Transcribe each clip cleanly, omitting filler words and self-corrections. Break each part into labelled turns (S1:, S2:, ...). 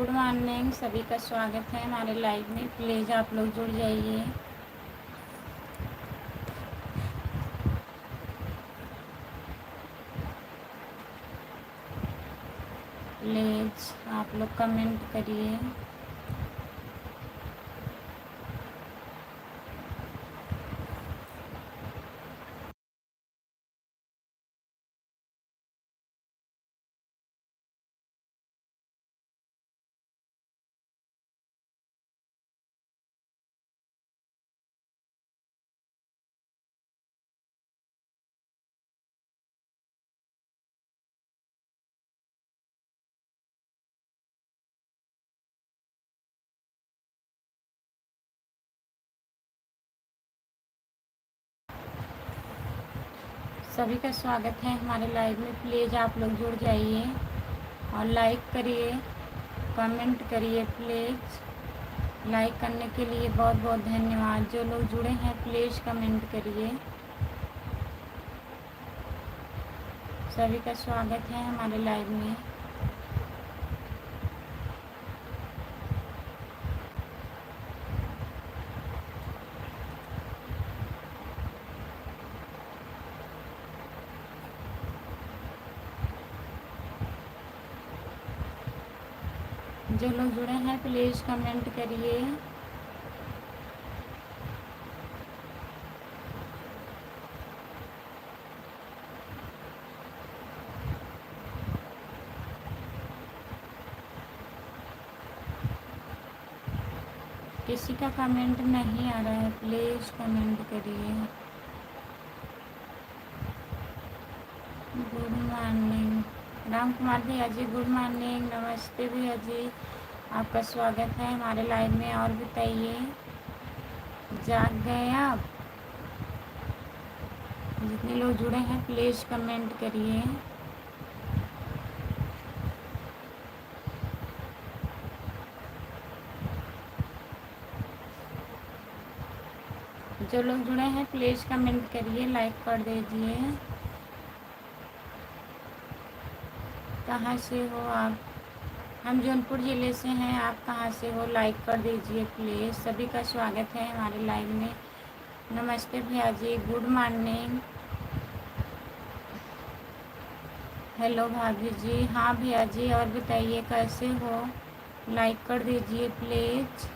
S1: Good morning, सभी का स्वागत है हमारे लाइव में। प्लीज़ आप लोग जुड़ जाइए। प्लीज़ आप लोग कमेंट करिए। सभी का स्वागत है हमारे लाइव में। प्लीज़ आप लोग जुड़ जाइए और लाइक करिए, कमेंट करिए। प्लीज़ लाइक करने के लिए बहुत बहुत धन्यवाद। जो लोग जुड़े हैं प्लीज़ कमेंट करिए। सभी का स्वागत है हमारे लाइव में। जो लोग जुड़े हैं प्लीज़ कमेंट करिए। किसी का कमेंट नहीं आ रहा है, प्लीज़ कमेंट करिए। गुड मॉर्निंग राम कुमार भैया जी, गुड मॉर्निंग। नमस्ते भैया जी, आपका स्वागत है हमारे लाइव में। और बताइए, जाग गए आप? जितने लोग जुड़े हैं प्लीज़ कमेंट करिए। जो लोग जुड़े हैं प्लीज़ कमेंट करिए, लाइक कर दीजिए। कहाँ से हो आप? हम जौनपुर ज़िले से हैं। आप कहाँ से हो? लाइक कर दीजिए प्लीज़। सभी का स्वागत है हमारे लाइव में। नमस्ते भैया जी, गुड मॉर्निंग। हेलो भाभी जी। हाँ भैया जी, और बताइए कैसे हो? लाइक कर दीजिए प्लीज़।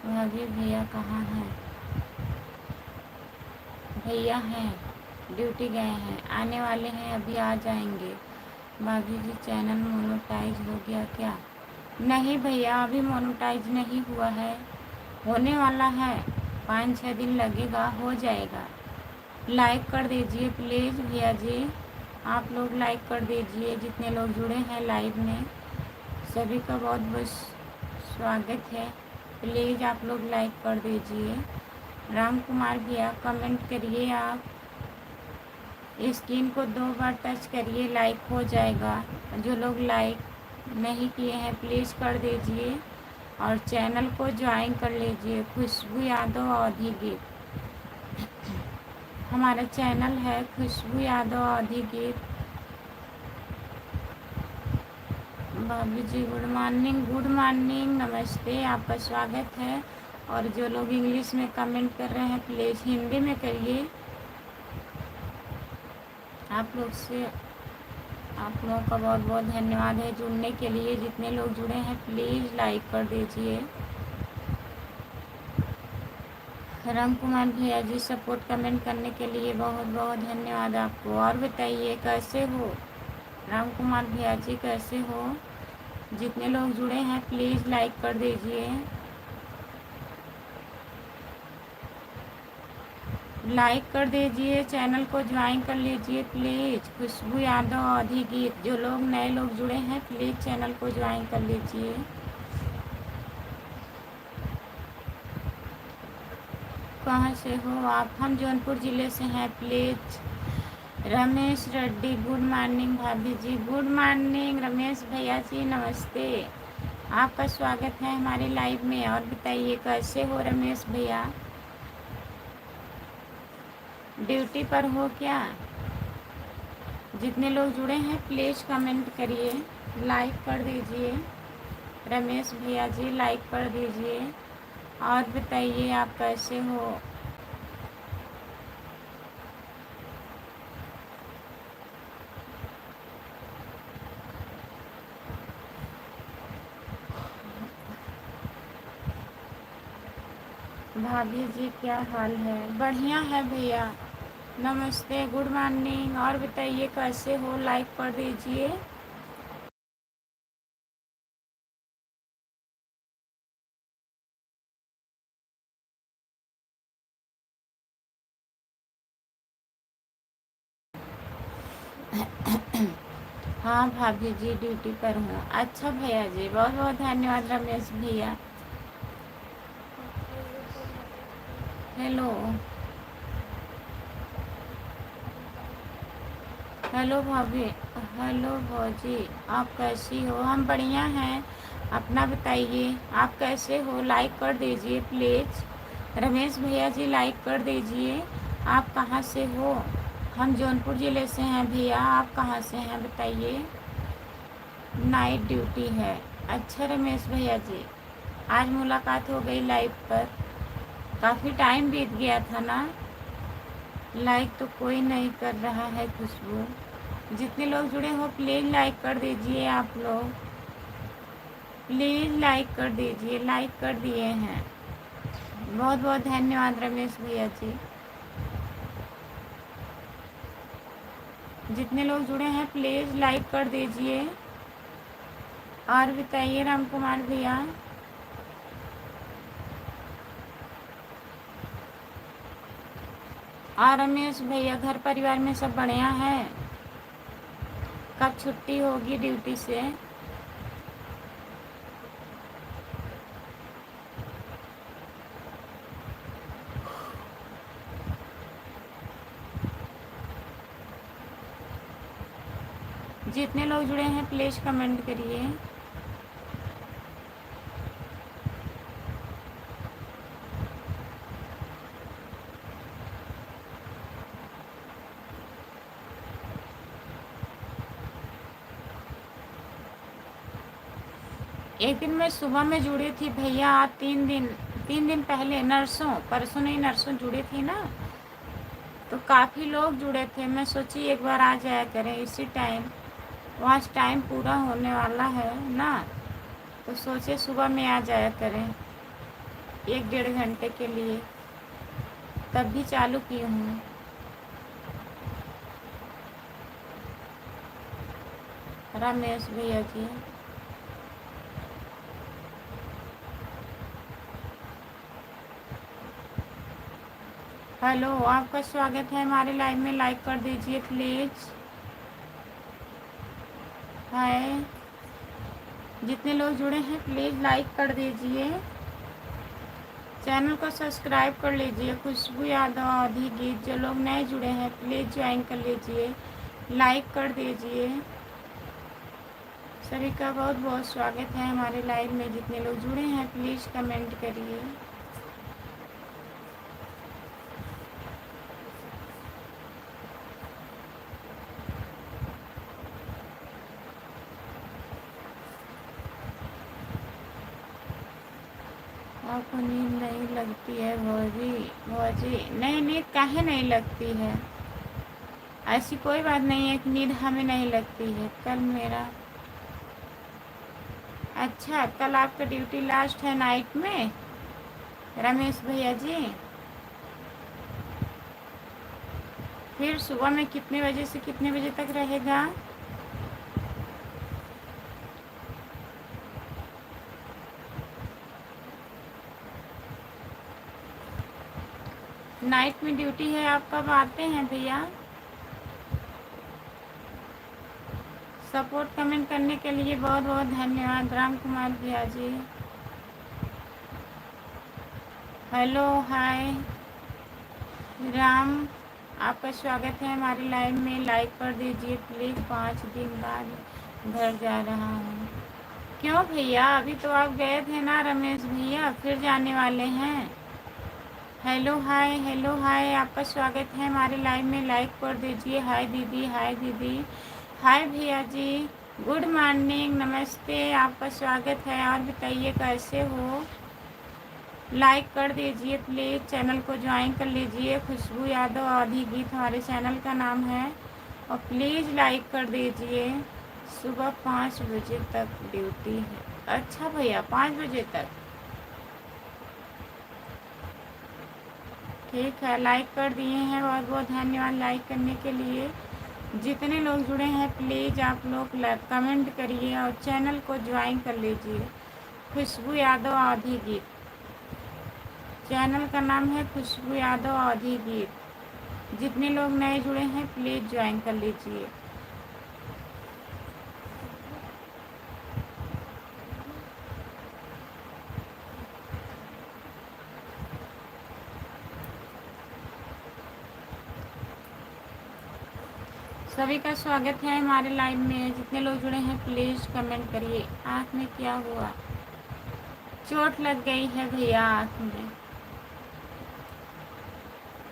S1: भाभी भैया कहाँ हैं? भैया हैं, ड्यूटी गए हैं, आने वाले हैं, अभी आ जाएंगे। भाभी जी चैनल मोनेटाइज हो गया क्या? नहीं भैया, अभी मोनेटाइज नहीं हुआ है, होने वाला है। 5-6 दिन लगेगा, हो जाएगा। लाइक कर दीजिए प्लीज़ भैया जी। आप लोग लाइक कर दीजिए जितने लोग जुड़े हैं लाइव में। सभी का बहुत बहुत स्वागत है। प्लीज़ आप लोग लाइक कर दीजिए। राम कुमार भैया कमेंट करिए। आप स्क्रीन को 2 बार टच करिए, लाइक हो जाएगा। जो लोग लाइक नहीं किए हैं प्लीज़ कर दीजिए और चैनल को ज्वाइन कर लीजिए। खुशबू यादव अवधी गीत, हमारा चैनल है खुशबू यादव अवधी गीत। भाभी जी गुड मॉर्निंग, गुड मॉर्निंग, नमस्ते, आपका स्वागत है। और जो लोग इंग्लिश में कमेंट कर रहे हैं प्लीज़ हिंदी में करिए। आप लोगों का बहुत बहुत धन्यवाद है जुड़ने के लिए। जितने लोग जुड़े हैं प्लीज़ लाइक कर दीजिए। राम कुमार भैया जी सपोर्ट कमेंट करने के लिए बहुत बहुत धन्यवाद आपको। और बताइए कैसे हो? राम कुमार भैया जी कैसे हो? जितने लोग जुड़े हैं प्लीज़ लाइक कर दीजिए। लाइक कर दीजिए, चैनल को ज्वाइन कर लीजिए प्लीज़। खुशबू यादव अवधी गीत। जो लोग नए लोग जुड़े हैं प्लीज़ चैनल को ज्वाइन कर लीजिए। कहाँ से हो आप? हम जौनपुर ज़िले से हैं। Please Ramesh Reddy, good morning. भाभी जी गुड मॉर्निंग। रमेश भैया जी नमस्ते, आपका स्वागत है हमारे लाइव में। और बताइए कैसे हो रमेश भैया? ड्यूटी पर हो क्या? जितने लोग जुड़े हैं प्लीज़ कमेंट करिए, लाइक कर दीजिए। रमेश भैया जी लाइक कर दीजिए और बताइए आप कैसे हो। भाभी जी क्या हाल है? बढ़िया है भैया, नमस्ते, गुड मॉर्निंग। और बताइए कैसे हो, लाइक कर दीजिए। हाँ भाभी जी ड्यूटी पर हूँ। अच्छा भैया जी, बहुत बहुत धन्यवाद रमेश भैया। हेलो हेलो भाभी, हेलो भौजी, आप कैसी हो? हम बढ़िया हैं, अपना बताइए आप कैसे हो। लाइक कर दीजिए प्लीज़। रमेश भैया जी लाइक कर दीजिए। आप कहाँ से हो? हम जौनपुर ज़िले से हैं भैया, आप कहाँ से हैं बताइए। नाइट ड्यूटी है। अच्छा रमेश भैया जी, आज मुलाकात हो गई लाइव पर, काफ़ी टाइम बीत गया था ना। लाइक तो कोई नहीं कर रहा है खुशबू। जितने लोग जुड़े हो प्लीज़ लाइक कर दीजिए। आप लोग प्लीज़ लाइक कर दीजिए। लाइक कर दिए हैं, बहुत बहुत धन्यवाद रमेश भैया जी। जितने लोग जुड़े हैं प्लीज़ लाइक कर दीजिए। और बताइए राम कुमार भैया। और रमेश भैया, घर परिवार में सब बढ़िया है? कब छुट्टी होगी ड्यूटी से? जितने लोग जुड़े हैं प्लीज़ कमेंट करिए। एक दिन मैं सुबह में जुड़ी थी भैया, आज 3 दिन पहले नर्सों, परसों नहीं नर्सों जुड़ी थी ना, तो काफ़ी लोग जुड़े थे। मैं सोची एक बार आ जाया करें इसी टाइम, वहाँ टाइम पूरा होने वाला है ना, तो सोचे सुबह में आ जाया करें 1-1.5 घंटे के लिए, तब भी चालू की हूँ। रमेश भैया जी, हेलो, आपका स्वागत है हमारे लाइव में। लाइक कर दीजिए प्लीज़। हाय, जितने लोग जुड़े हैं प्लीज़ लाइक कर दीजिए। चैनल को सब्सक्राइब कर लीजिए। खुशबू यादव आदि गीत, जो लोग नए जुड़े हैं प्लीज़ ज्वाइन कर लीजिए, लाइक कर दीजिए। सभी का बहुत बहुत स्वागत है हमारे लाइव में। जितने लोग जुड़े हैं प्लीज़ कमेंट करिए। आपको नींद नहीं लगती है भौजी? भौजी नहीं, नींद काहे नहीं लगती है? ऐसी कोई बात नहीं है कि नींद हमें नहीं लगती है। कल मेरा, अच्छा कल आपका ड्यूटी लास्ट है नाइट में रमेश भैया जी? फिर सुबह में कितने बजे से कितने बजे तक रहेगा? नाइट में ड्यूटी है, आप कब आते हैं भैया? सपोर्ट कमेंट करने के लिए बहुत बहुत धन्यवाद राम कुमार भैया जी। हेलो हाय राम, आपका स्वागत है हमारी लाइव में। लाइक कर दीजिए प्लीज़। 5 दिन बाद घर जा रहा हूँ। क्यों भैया, अभी तो आप गए थे ना रमेश भैया, फिर जाने वाले हैं? हेलो हाय, आपका स्वागत है हमारे लाइव में। लाइक कर दीजिए। हाय दीदी, हाय दीदी, हाय भैया जी, गुड मॉर्निंग, नमस्ते, आपका स्वागत है। और बताइए कैसे हो। लाइक कर दीजिए प्लीज़, चैनल को ज्वाइन कर लीजिए। खुशबू यादव आधी गीत हमारे चैनल का नाम है। और प्लीज़ लाइक कर दीजिए। सुबह 5 बजे तक ड्यूटी है। अच्छा भैया, 5 बजे तक, ठीक है। लाइक कर दिए हैं, बहुत बहुत धन्यवाद लाइक करने के लिए। जितने लोग जुड़े हैं प्लीज़ आप लोग कमेंट करिए और चैनल को ज्वाइन कर लीजिए। खुशबू यादव आधी गीत, चैनल का नाम है खुशबू यादव आधी गीत। जितने लोग नए जुड़े हैं प्लीज़ ज्वाइन कर लीजिए। सभी का स्वागत है हमारे लाइव में। जितने लोग जुड़े हैं प्लीज़ कमेंट करिए। आँख में क्या हुआ? चोट लग गई है भैया आँख में,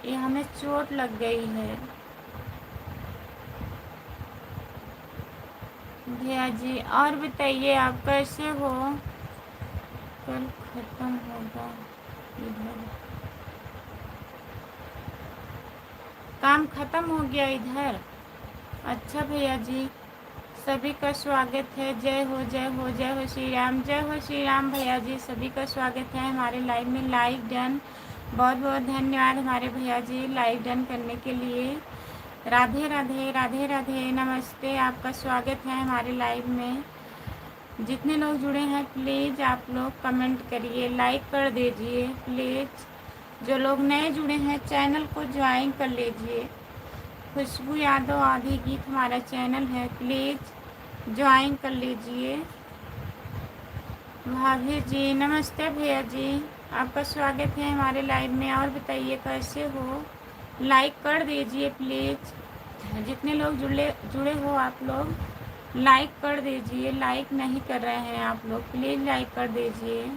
S1: ये हमें चोट लग गई है। भैया जी और बताइए आप कैसे हो। कल ख़त्म होगा इधर, काम ख़त्म हो गया इधर। अच्छा भैया जी, सभी का स्वागत है। जय हो जय हो जय हो श्री राम, जय हो श्री राम। भैया जी सभी का स्वागत है हमारे लाइव में। लाइव डन, बहुत बहुत धन्यवाद हमारे भैया जी लाइव डन करने के लिए। राधे राधे राधे राधे, नमस्ते, आपका स्वागत है हमारे लाइव में। जितने लोग जुड़े हैं प्लीज़ आप लोग कमेंट करिए, लाइक कर दीजिए प्लीज़। जो लोग नए जुड़े हैं चैनल को ज्वाइन कर लीजिए। खुशबू यादव आधी गीत हमारा चैनल है, प्लीज़ ज्वाइन कर लीजिए। भाभी जी नमस्ते। भैया जी आपका स्वागत है हमारे लाइव में। और बताइए कैसे हो। लाइक कर दीजिए प्लीज़। जितने लोग जुड़े हो आप लोग लाइक कर दीजिए। लाइक नहीं कर रहे हैं आप लोग, प्लीज़ लाइक कर दीजिए।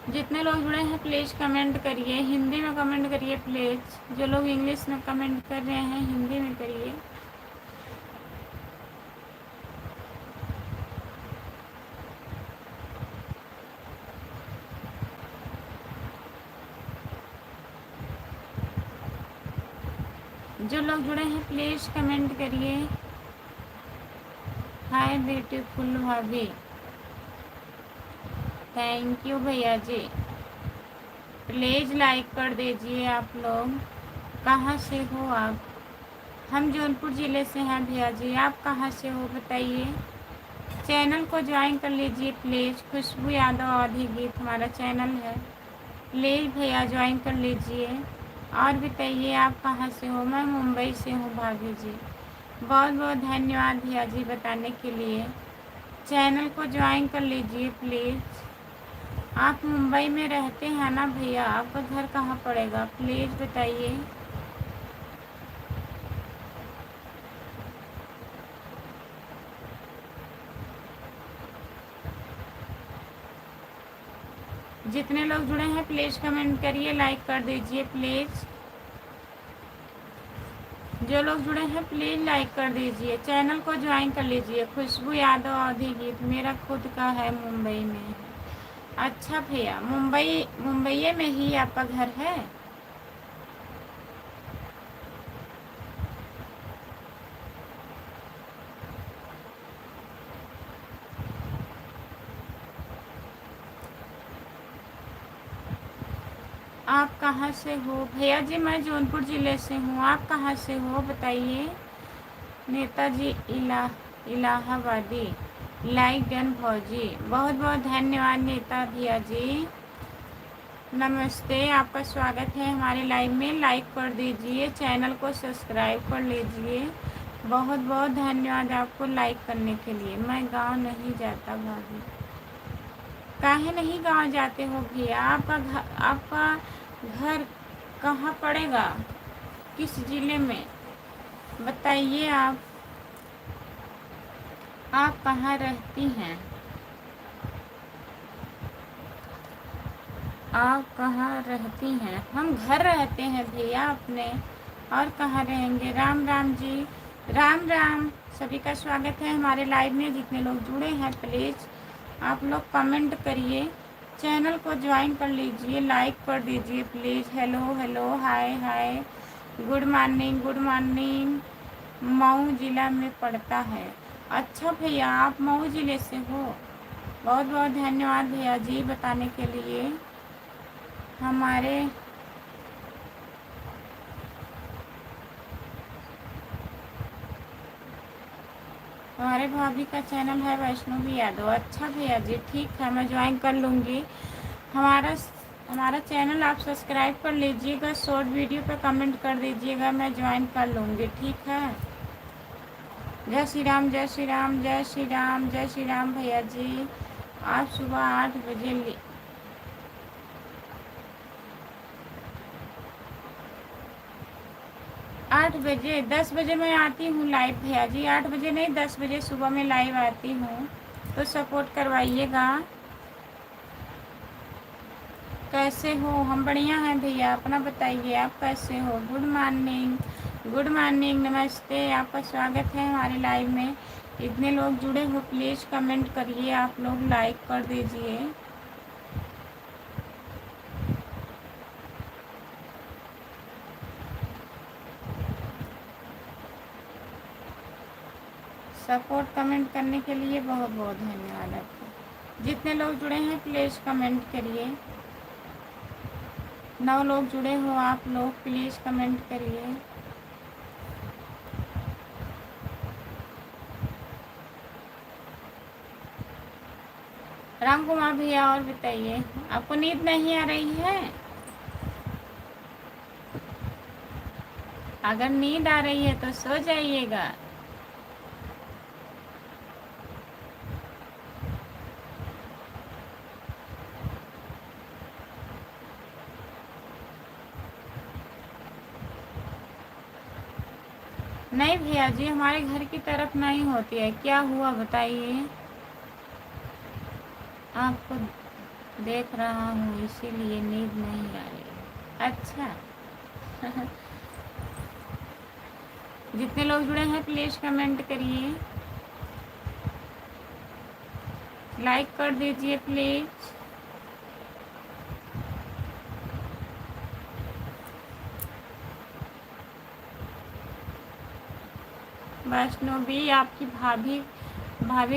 S1: जितने लोग जुड़े हैं प्लीज़ कमेंट करिए, हिंदी में कमेंट करिए प्लीज़। जो लोग इंग्लिश में कमेंट कर रहे हैं हिंदी में करिए। जो लोग जुड़े हैं प्लीज़ कमेंट करिए। हाय ब्यूटीफुल भाभी, थैंक यू भैया जी। प्लीज़ लाइक कर दीजिए आप लोग। कहाँ से हो आप? हम जौनपुर ज़िले से हैं भैया जी, आप कहाँ से हो बताइए। चैनल को ज्वाइन कर लीजिए प्लीज़। खुशबू यादव आधी गीत हमारा चैनल है, प्लीज़ भैया ज्वाइन कर लीजिए। और बताइए आप कहाँ से हो। मैं मुंबई से हूँ भाभी जी। बहुत बहुत धन्यवाद भैया जी बताने के लिए। चैनल को ज्वाइन कर लीजिए प्लीज़। आप मुंबई में रहते हैं ना भैया, आपका घर कहाँ पड़ेगा प्लीज़ बताइए। जितने लोग जुड़े हैं प्लीज़ कमेंट करिए, लाइक कर दीजिए प्लीज़। जो लोग जुड़े हैं प्लीज़ लाइक कर दीजिए। चैनल को ज्वाइन कर लीजिए। खुशबू यादव आधी गीत मेरा खुद का है, मुंबई में है। अच्छा भैया, मुंबई में ही आपका घर है। आप कहाँ से हो भैया जी? मैं जौनपुर ज़िले से हूँ। आप कहाँ से हो बताइए। नेताजी इलाहाबादी, लाइक डन भौजी, बहुत बहुत धन्यवाद नेता भैया जी। नमस्ते, आपका स्वागत है हमारे लाइव में। लाइक कर दीजिए, चैनल को सब्सक्राइब कर लीजिए। बहुत बहुत धन्यवाद आपको लाइक करने के लिए। मैं गांव नहीं जाता भाभी। काहे नहीं गाँव जाते हो भैया? आपका घर कहाँ पड़ेगा, किस जिले में बताइए? आप कहाँ रहती हैं? आप कहाँ रहती हैं? हम घर रहते हैं भैया अपने, और कहाँ रहेंगे। राम राम जी, राम राम। सभी का स्वागत है हमारे लाइव में। जितने लोग जुड़े हैं प्लीज़ आप लोग कमेंट करिए, चैनल को ज्वाइन कर लीजिए, लाइक कर दीजिए please. Hello hello, hi hi, good morning, good morning. Mau जिला में पड़ता है। अच्छा भैया, आप मऊ जिले से हो? बहुत बहुत धन्यवाद भैया जी बताने के लिए। हमारे भाभी का चैनल है वैष्णवी यादव। अच्छा भैया जी, ठीक है, मैं ज्वाइन कर लूँगी। हमारा हमारा चैनल आप सब्सक्राइब कर लीजिएगा, शॉर्ट वीडियो पे कमेंट कर दीजिएगा, मैं ज्वाइन कर लूँगी, ठीक है। जय श्री राम, जय श्री राम, जय श्री राम, जय श्री राम भैया जी। आप सुबह 8 बजे 8 बजे 10 बजे मैं आती हूँ लाइव भैया जी। 8 बजे नहीं, 10 बजे सुबह में लाइव आती हूँ, तो सपोर्ट करवाइएगा। कैसे हो? हम बढ़िया हैं भैया, अपना बताइए, आप कैसे हो? गुड मॉर्निंग, गुड मॉर्निंग, नमस्ते, आपका स्वागत है हमारे लाइव में। इतने लोग जुड़े हो प्लीज़ कमेंट करिए, आप लोग लाइक कर दीजिए। सपोर्ट कमेंट करने के लिए बहुत बहुत धन्यवाद आपको। जितने लोग जुड़े हैं प्लीज़ कमेंट करिए। 9 लोग जुड़े हो आप लोग, प्लीज़ कमेंट करिए। राम कुमार भैया, और बताइए, आपको नींद नहीं आ रही है? अगर नींद आ रही है तो सो जाइएगा। नहीं भैया जी, हमारे घर की तरफ नहीं होती है। क्या हुआ बताइए? आपको देख रहा हूँ इसीलिए नींद नहीं आ रही। अच्छा जितने लोग जुड़े हैं प्लीज़ कमेंट करिए, लाइक कर दीजिए प्लीज़। वैष्णवी आपकी भाभी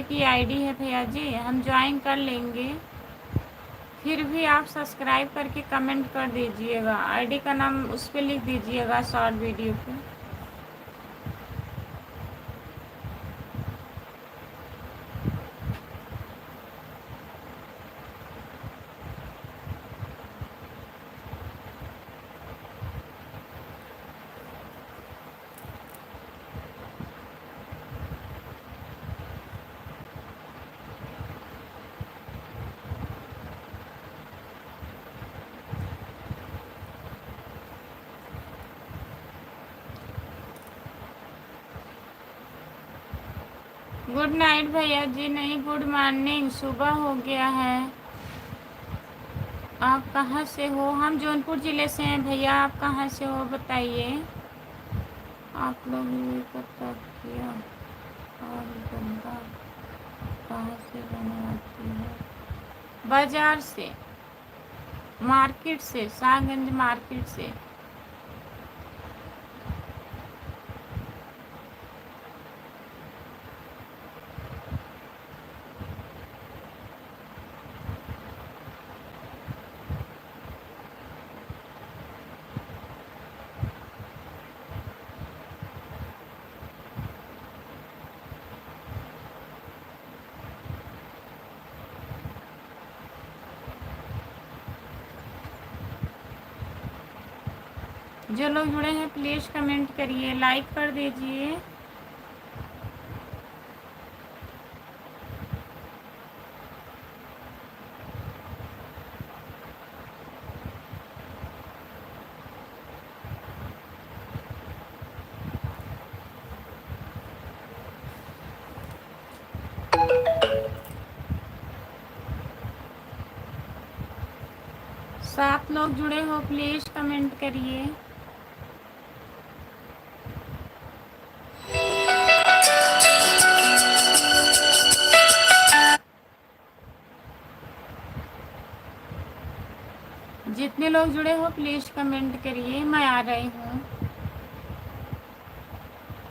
S1: की आईडी है भैया जी, हम ज्वाइन कर लेंगे। फिर भी आप सब्सक्राइब करके कमेंट कर दीजिएगा, आईडी का नाम उस पर लिख दीजिएगा शॉर्ट वीडियो पे। गुड नाइट भैया जी। नहीं, गुड मॉर्निंग, सुबह हो गया है। आप कहाँ से हो? हम जौनपुर ज़िले से हैं भैया, आप कहाँ से हो बताइए? आप लोग ये पता किया और गंगा कहाँ से बनवाती है? बाज़ार से, मार्केट से, शाहगंज मार्केट से। जो लोग जुड़े हैं प्लीज़ कमेंट करिए, लाइक कर दीजिए। 7 लोग जुड़े हो, प्लीज कमेंट करिए। जितने लोग जुड़े हो प्लीज कमेंट करिए, मैं आ रही हूँ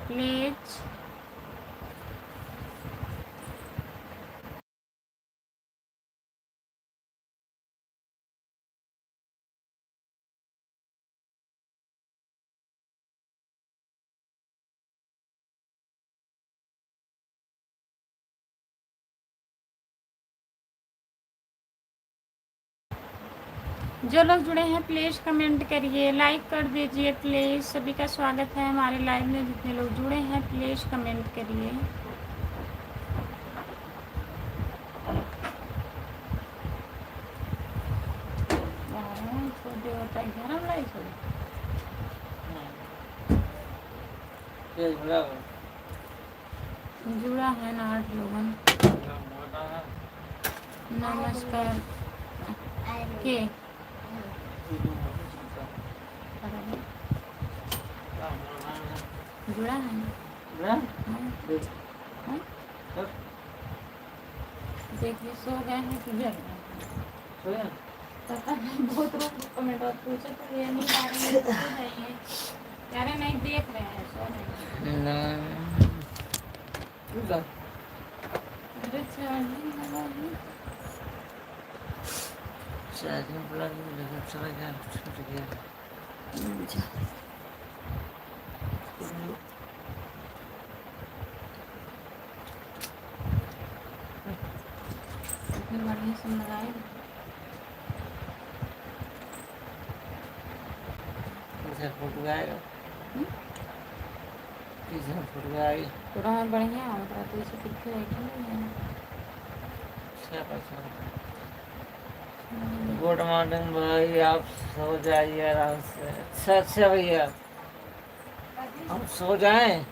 S1: प्लीज। जो लोग जुड़े हैं प्लीज़ कमेंट करिए, लाइक कर दीजिए प्लीज़। सभी का स्वागत है हमारे लाइव में। जितने लोग जुड़े हैं प्लीज़ कमेंट करिए। छोटे होता है घर हम लाई छोड़ जुड़ा है ना 8 लोगन। नमस्कार के जुड़ा है ना? देखिए सो गए हैं कि जग गए हैं? पता नहीं, बहुत लोग कमेंट और पूछे तो ये नहीं आ रहे हैं, सो रहे हैं। कह रहे नहीं देख रहे हैं, सो रहे हैं। अरे चार्जिंग लगा दी। चार्जिंग लगा दी, लेकिन चला गया, छूट गया। इतनी बढ़िया से लगाए। फोटो आएगा, फोटो आएगी पूरा बढ़िया होता तो इसे पीछे गुड मॉर्निंग भाई, आप सो जाइए आराम से। अच्छा भैया, हम सो जाएं?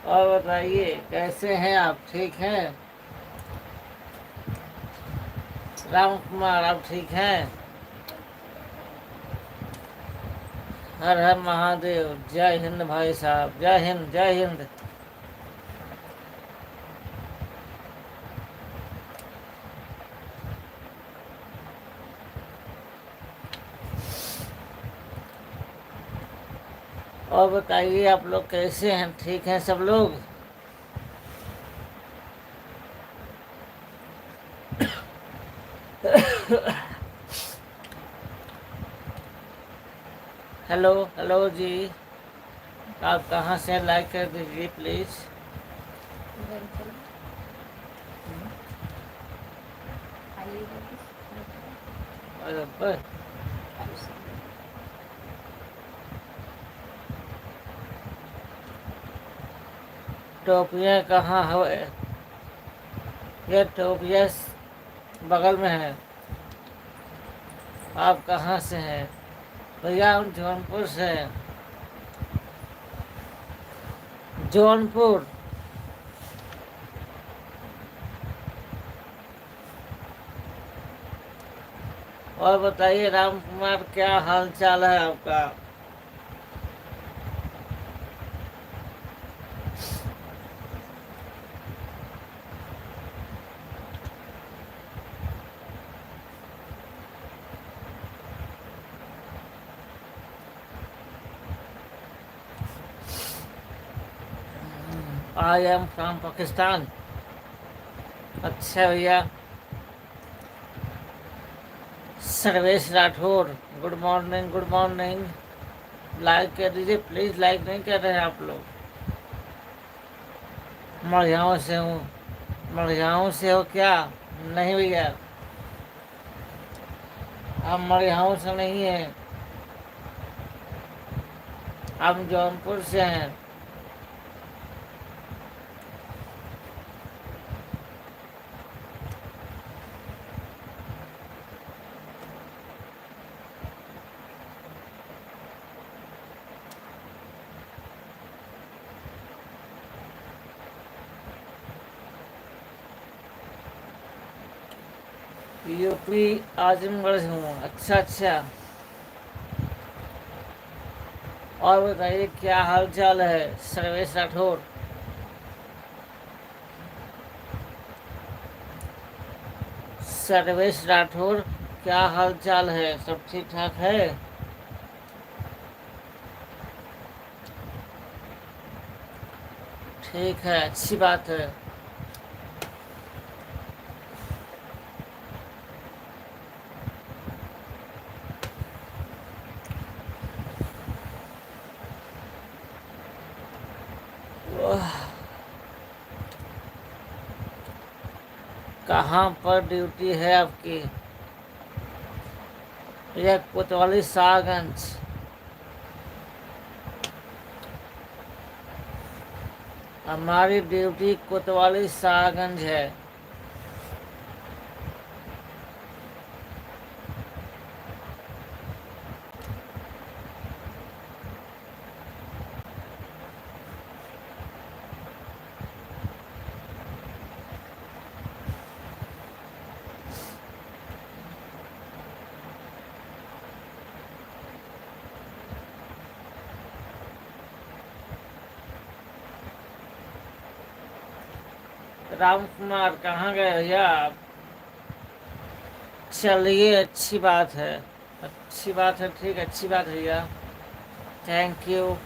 S1: और बताइए कैसे हैं आप? ठीक हैं? राम कुमार आप ठीक हैं? हर हर महादेव। जय हिंद भाई साहब, जय हिंद जय हिंद। और बताइए आप लोग कैसे हैं? ठीक हैं सब लोग? हेलो हेलो जी, आप कहाँ से? लाइक कर दीजिए प्लीज। टोपियाँ कहाँ है? ये टोपियाँ बगल में है। आप कहाँ से हैं? भैया हम जौनपुर से हैं। जौनपुर। और बताइए राम कुमार, क्या हाल चाल है आपका? I am from Pakistan. अच्छा भैया। Sarvesh Rathore, good morning good morning. Like कर दीजिए प्लीज, लाइक नहीं कर रहे हैं आप लोग। मढ़ियाओं से हूँ। मढ़ियाओं से हो क्या? नहीं भैया, आप मढ़ियाओं से नहीं हैं, हम जौनपुर से हैं।
S2: यूपी आजमगढ़ हूँ। अच्छा अच्छा। और बताइए क्या हाल चाल है सर्वेश राठौर। सर्वेश राठौर, क्या हाल चाल है, सब ठीक ठाक है? ठीक है, अच्छी बात है। कहाँ पर ड्यूटी है आपकी? यह कोतवाली शाहगंज। हमारी ड्यूटी कोतवाली शाहगंज है। राम कुमार कहाँ गए भैया आप? चलिए, अच्छी बात है, अच्छी बात है, ठीक, अच्छी बात है भैया। Thank you.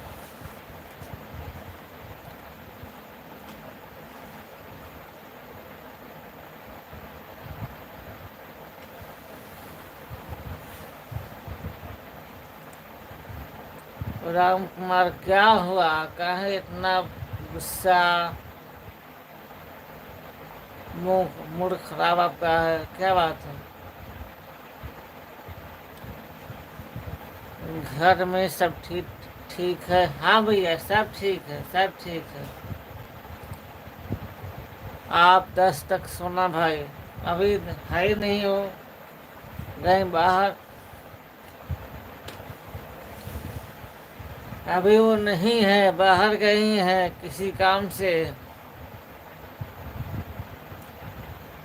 S2: राम कुमार क्या हुआ, कहे इतना गुस्सा, मूड खराब आपका है, क्या बात है? घर में सब ठीक ठीक है? हाँ भैया, सब ठीक है, सब ठीक है। आप 10 तक सोना भाई। अभी है ही नहीं हो, गए बाहर। अभी वो नहीं है, बाहर गई हैं किसी काम से।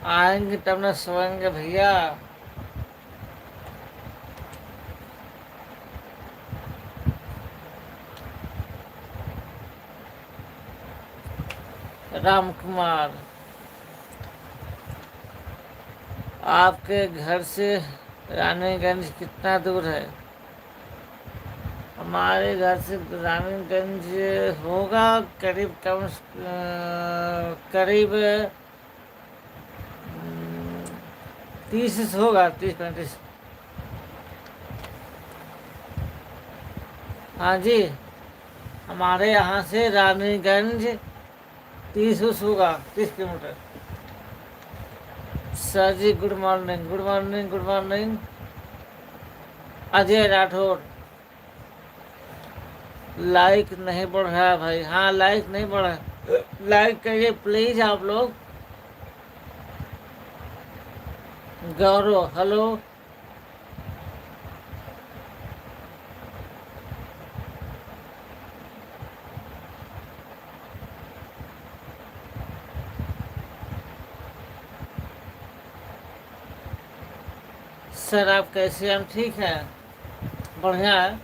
S2: आएंगे तब न सोएंगे भैया। राम कुमार, आपके घर से रानीगंज कितना दूर है? हमारे घर से रानीगंज होगा करीब करीब 30 होगा, 30-35। हाँ जी, हमारे यहाँ से रानीगंज 30 होगा, 30 kilometre. Sir ji good morning, good morning, good morning. Ajay Rathore, like नहीं बढ़ रहा है भाई। हाँ, लाइक नहीं बढ़ रहा है, लाइक करिए प्लीज आप लोग। गौरव हेलो। सर आप कैसे हैं? हम ठीक हैं, बढ़िया है।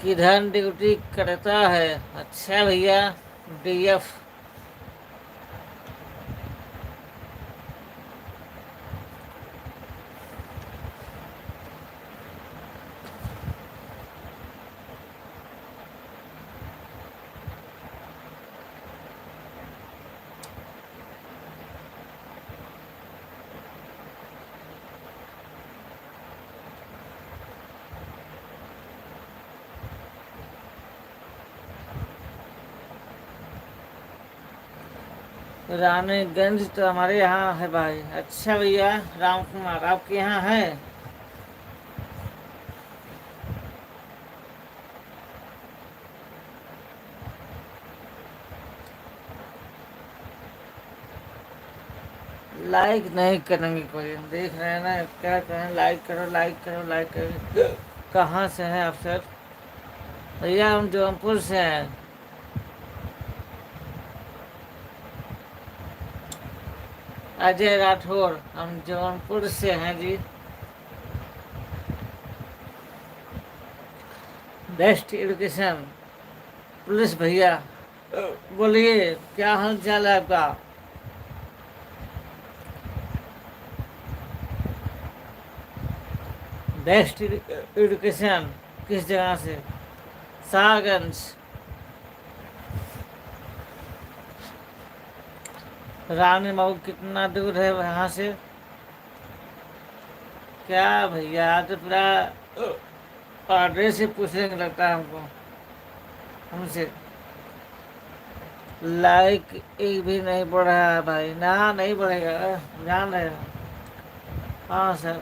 S2: किधर ड्यूटी करता है? अच्छा भैया, डीएफ। रानीगंज तो हमारे यहाँ है भाई। अच्छा भैया, राम कुमार आपके यहाँ है? लाइक नहीं करेंगे कोई, देख रहे हैं ना क्या कहें, लाइक करो, लाइक करो, लाइक करो। कहाँ से हैं आप सर? भैया हम जौनपुर से हैं। अजय राठौर, हम जौनपुर से हैं जी। बेस्ट एजुकेशन, पुलिस भैया बोलिए क्या हाल चाल है आपका? बेस्ट एजुकेशन किस जगह से? साहगंज। रानी मऊ कितना दूर है वहाँ से? क्या भैया तो पूरा एड्रेस से पूछने का लगता है हमको हमसे। लाइक एक भी नहीं बढ़ रहा है भाई, ना नहीं बढ़ेगा, जान रहे हो। हाँ सर।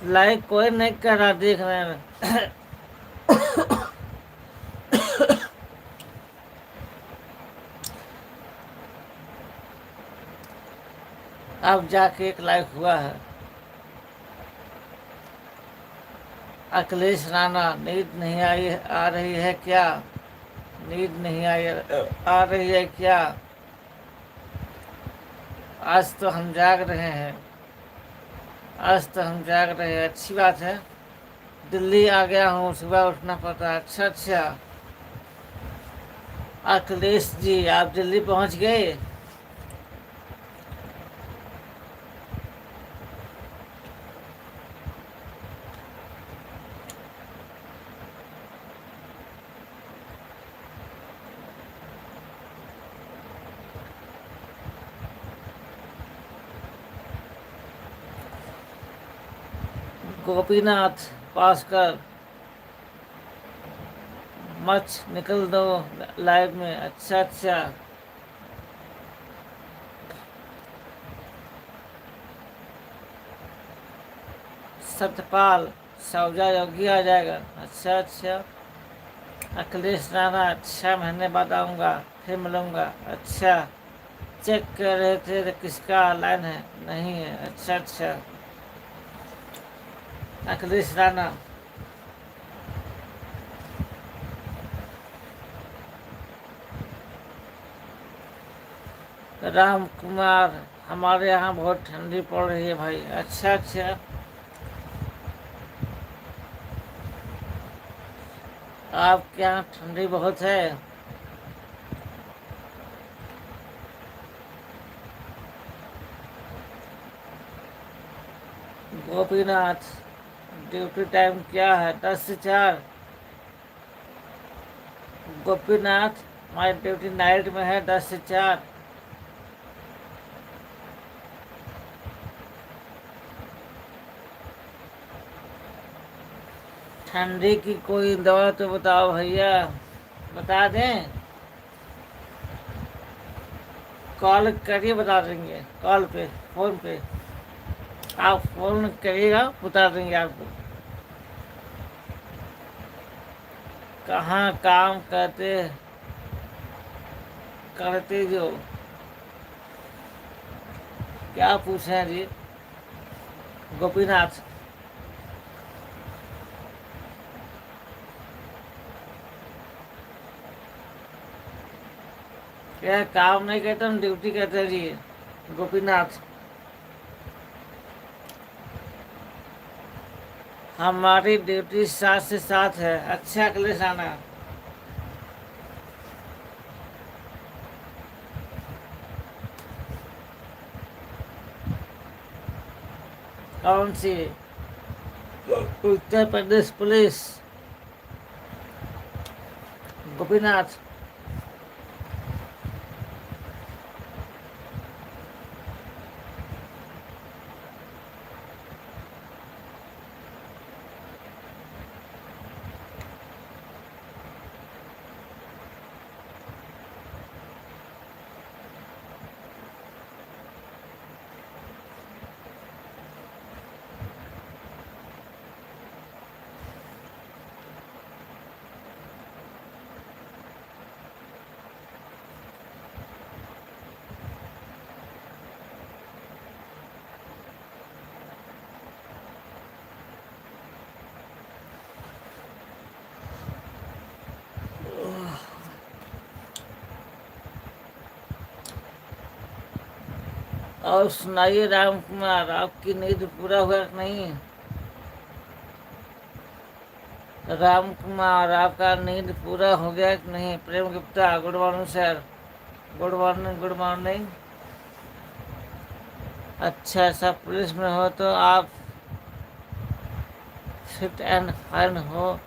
S2: लाइक कोई नहीं कर रहा देख रहे हैं। अब जाके एक लाइक हुआ है। अखिलेश राणा, नींद नहीं आई आ रही है क्या? नींद नहीं आई आ रही है क्या? आज तो हम जाग रहे हैं, आज तो हम जाग रहे हैं, अच्छी बात है। दिल्ली आ गया हूँ, सुबह उठना पड़ता है। अच्छा अच्छा अखिलेश जी, आप दिल्ली पहुँच गए? गोपीनाथ पासकर, मच निकल दो लाइव में। अच्छा अच्छा सत्यपाल, सौजा योगी आ जाएगा। अच्छा अच्छा अखिलेश राणा, 6 महीने बाद आऊँगा, फिर मिलूँगा। अच्छा चेक कर रहे थे तो किसका लाइन है, नहीं है। अच्छा अच्छा अखिलेश राणा। राम कुमार, हमारे यहाँ बहुत ठंडी पड़ रही है भाई। अच्छा अच्छा आपके यहाँ ठंडी बहुत है? गोपीनाथ, ड्यूटी टाइम क्या है? 10 से 4। गोपीनाथ, हमारी ड्यूटी नाइट में है 10 से 4। ठंडी की कोई दवा तो बताओ भैया, बता दें? कॉल करिए, बता देंगे। कॉल पे, फ़ोन पे आप फ़ोन करिएगा, बता देंगे आपको। कहाँ काम करते जो, क्या पूछे हैं जी? गोपीनाथ, क्या काम नहीं कहते, हम ड्यूटी कहते हैं जी। गोपीनाथ, हमारी ड्यूटी 7 से 7 है। अच्छा अखिलेश राणा, कौन सी? उत्तर प्रदेश पुलिस। गोपीनाथ, और सुनाइए राम कुमार, आपकी नींद पूरा हुआ कि नहीं? राम कुमार, आपका नींद पूरा हो गया कि नहीं? Prem Gupta, good morning sir. Good morning, good morning. अच्छा, सब पुलिस में हो तो आप फिट एंड फाइन हो।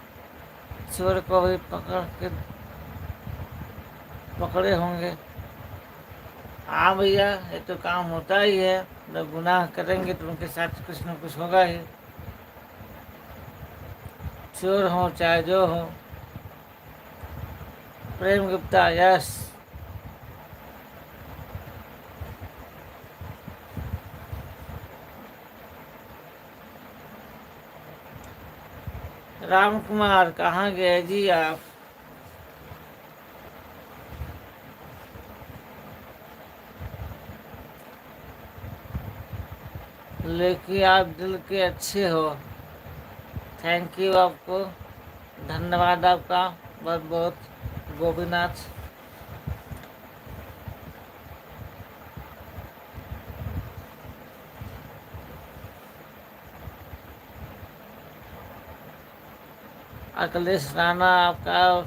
S2: चोर को भी पकड़े होंगे। हाँ भैया, ये तो काम होता ही है। जब गुनाह करेंगे तो उनके साथ कुछ न कुछ होगा ही। चोर हो चाहे जो हो। प्रेम गुप्ता, यस। राम कुमार, कहाँ गए जी आप? लेकिन आप दिल के अच्छे हो। थैंक यू आपको, धन्यवाद आपका बहुत बहुत, गोपीनाथ। अखिलेश राणा, आपका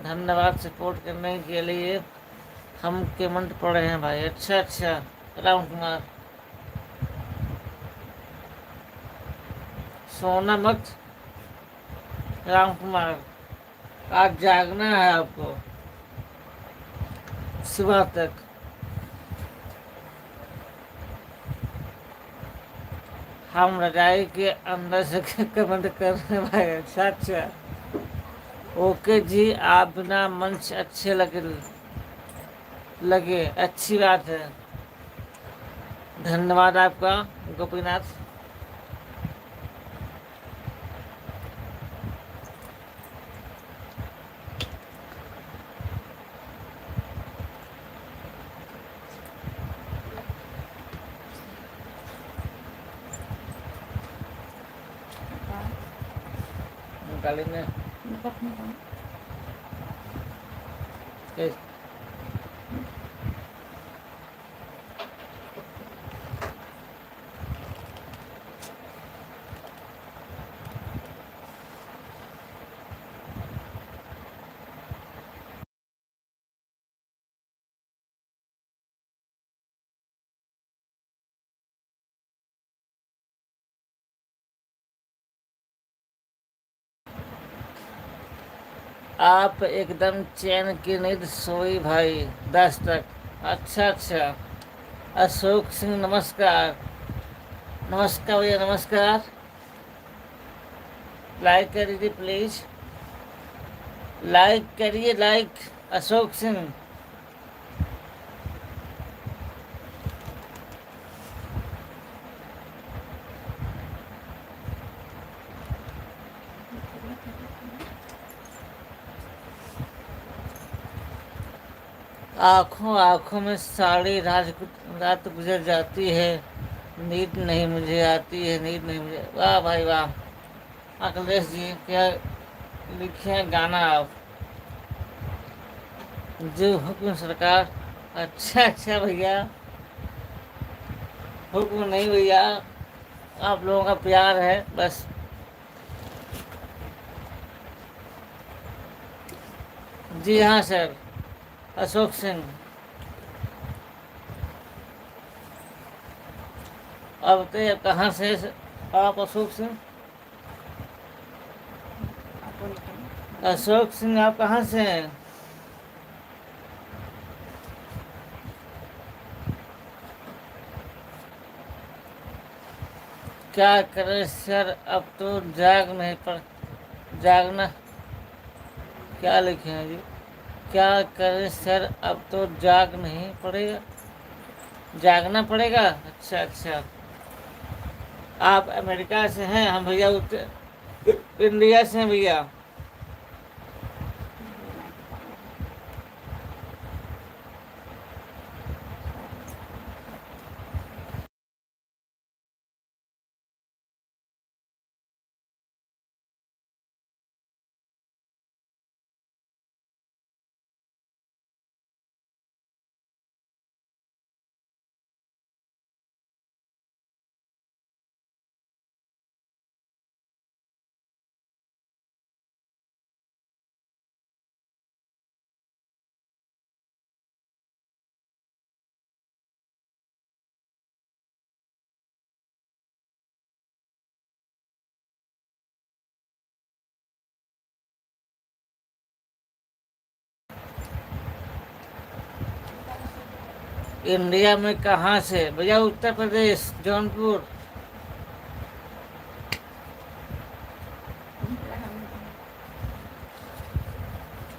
S2: धन्यवाद सपोर्ट करने के लिए। हम कमेंट पढ़े हैं भाई। अच्छा अच्छा, राम कुमार। सोना मत राम कुमार, आज जागना है आपको सुबह तक। हम रजाई के अंदर से कमेंट कर रहे हैं भाई। अच्छा अच्छा, ओके जी, आप बिना मंच अच्छे लगे, अच्छी बात है। धन्यवाद आपका गोपीनाथ। निकालेंगे आप एकदम चैन की नींद सोई भाई 10 तक। अच्छा अच्छा, अशोक सिंह नमस्कार। नमस्कार भैया, नमस्कार। लाइक कर दीजिए प्लीज, लाइक करिए, लाइक। अशोक सिंह, आँखों आँखों में सारी रात गुजर जाती है, नींद नहीं मुझे आती है, नींद नहीं मुझे। वाह भाई वाह, अखिलेश जी क्या लिखे हैं गाना आप। जो हुक्म सरकार। अच्छा अच्छा भैया, हुक्म नहीं भैया, आप लोगों का प्यार है बस। जी हाँ सर, अशोक सिंह। अब बताइए कहाँ से आप अशोक सिंह? अशोक सिंह, आप कहाँ से हैं? क्या करें सर, अब तो जागना। क्या लिखे हैं जी? क्या करें सर, अब तो जाग नहीं पड़ेगा, जागना पड़ेगा। अच्छा अच्छा, आप अमेरिका से हैं, हम भैया इंडिया से हैं भैया। इंडिया में कहाँ से? भैया उत्तर प्रदेश, जौनपुर।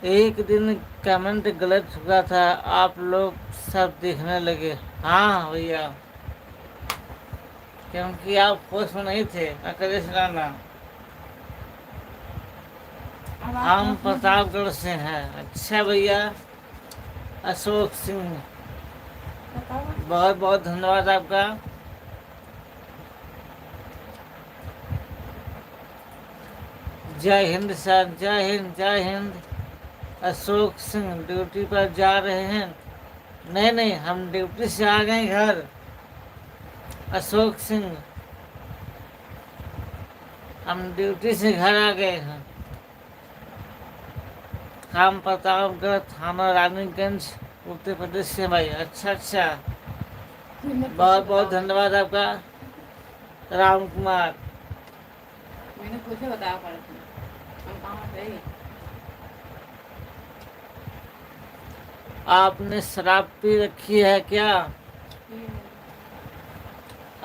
S2: एक दिन कमेंट गलत हुआ था, आप लोग सब देखने लगे। हाँ भैया, क्योंकि आप खुश नहीं थे। अखिलेश राणा,
S1: अब आप
S2: हम
S1: लोग
S2: प्रतापगढ़ से हैं। अच्छा भैया, अशोक सिंह,
S1: बताओ।
S2: बहुत बहुत धन्यवाद आपका। जय हिंद सर, जय हिंद, जय हिंद। अशोक सिंह ड्यूटी पर जा रहे हैं? नहीं नहीं, हम ड्यूटी से आ गए घर। अशोक सिंह, हम ड्यूटी से घर आ गए हैं। हम प्रतापगढ़ थाना रानीगंज उत्तर प्रदेश से भाई। अच्छा अच्छा, बहुत बहुत धन्यवाद आपका राम कुमार।
S1: मैंने पूछे बताया पड़ा हम कहाँ से।
S2: आपने शराब पी रखी है क्या?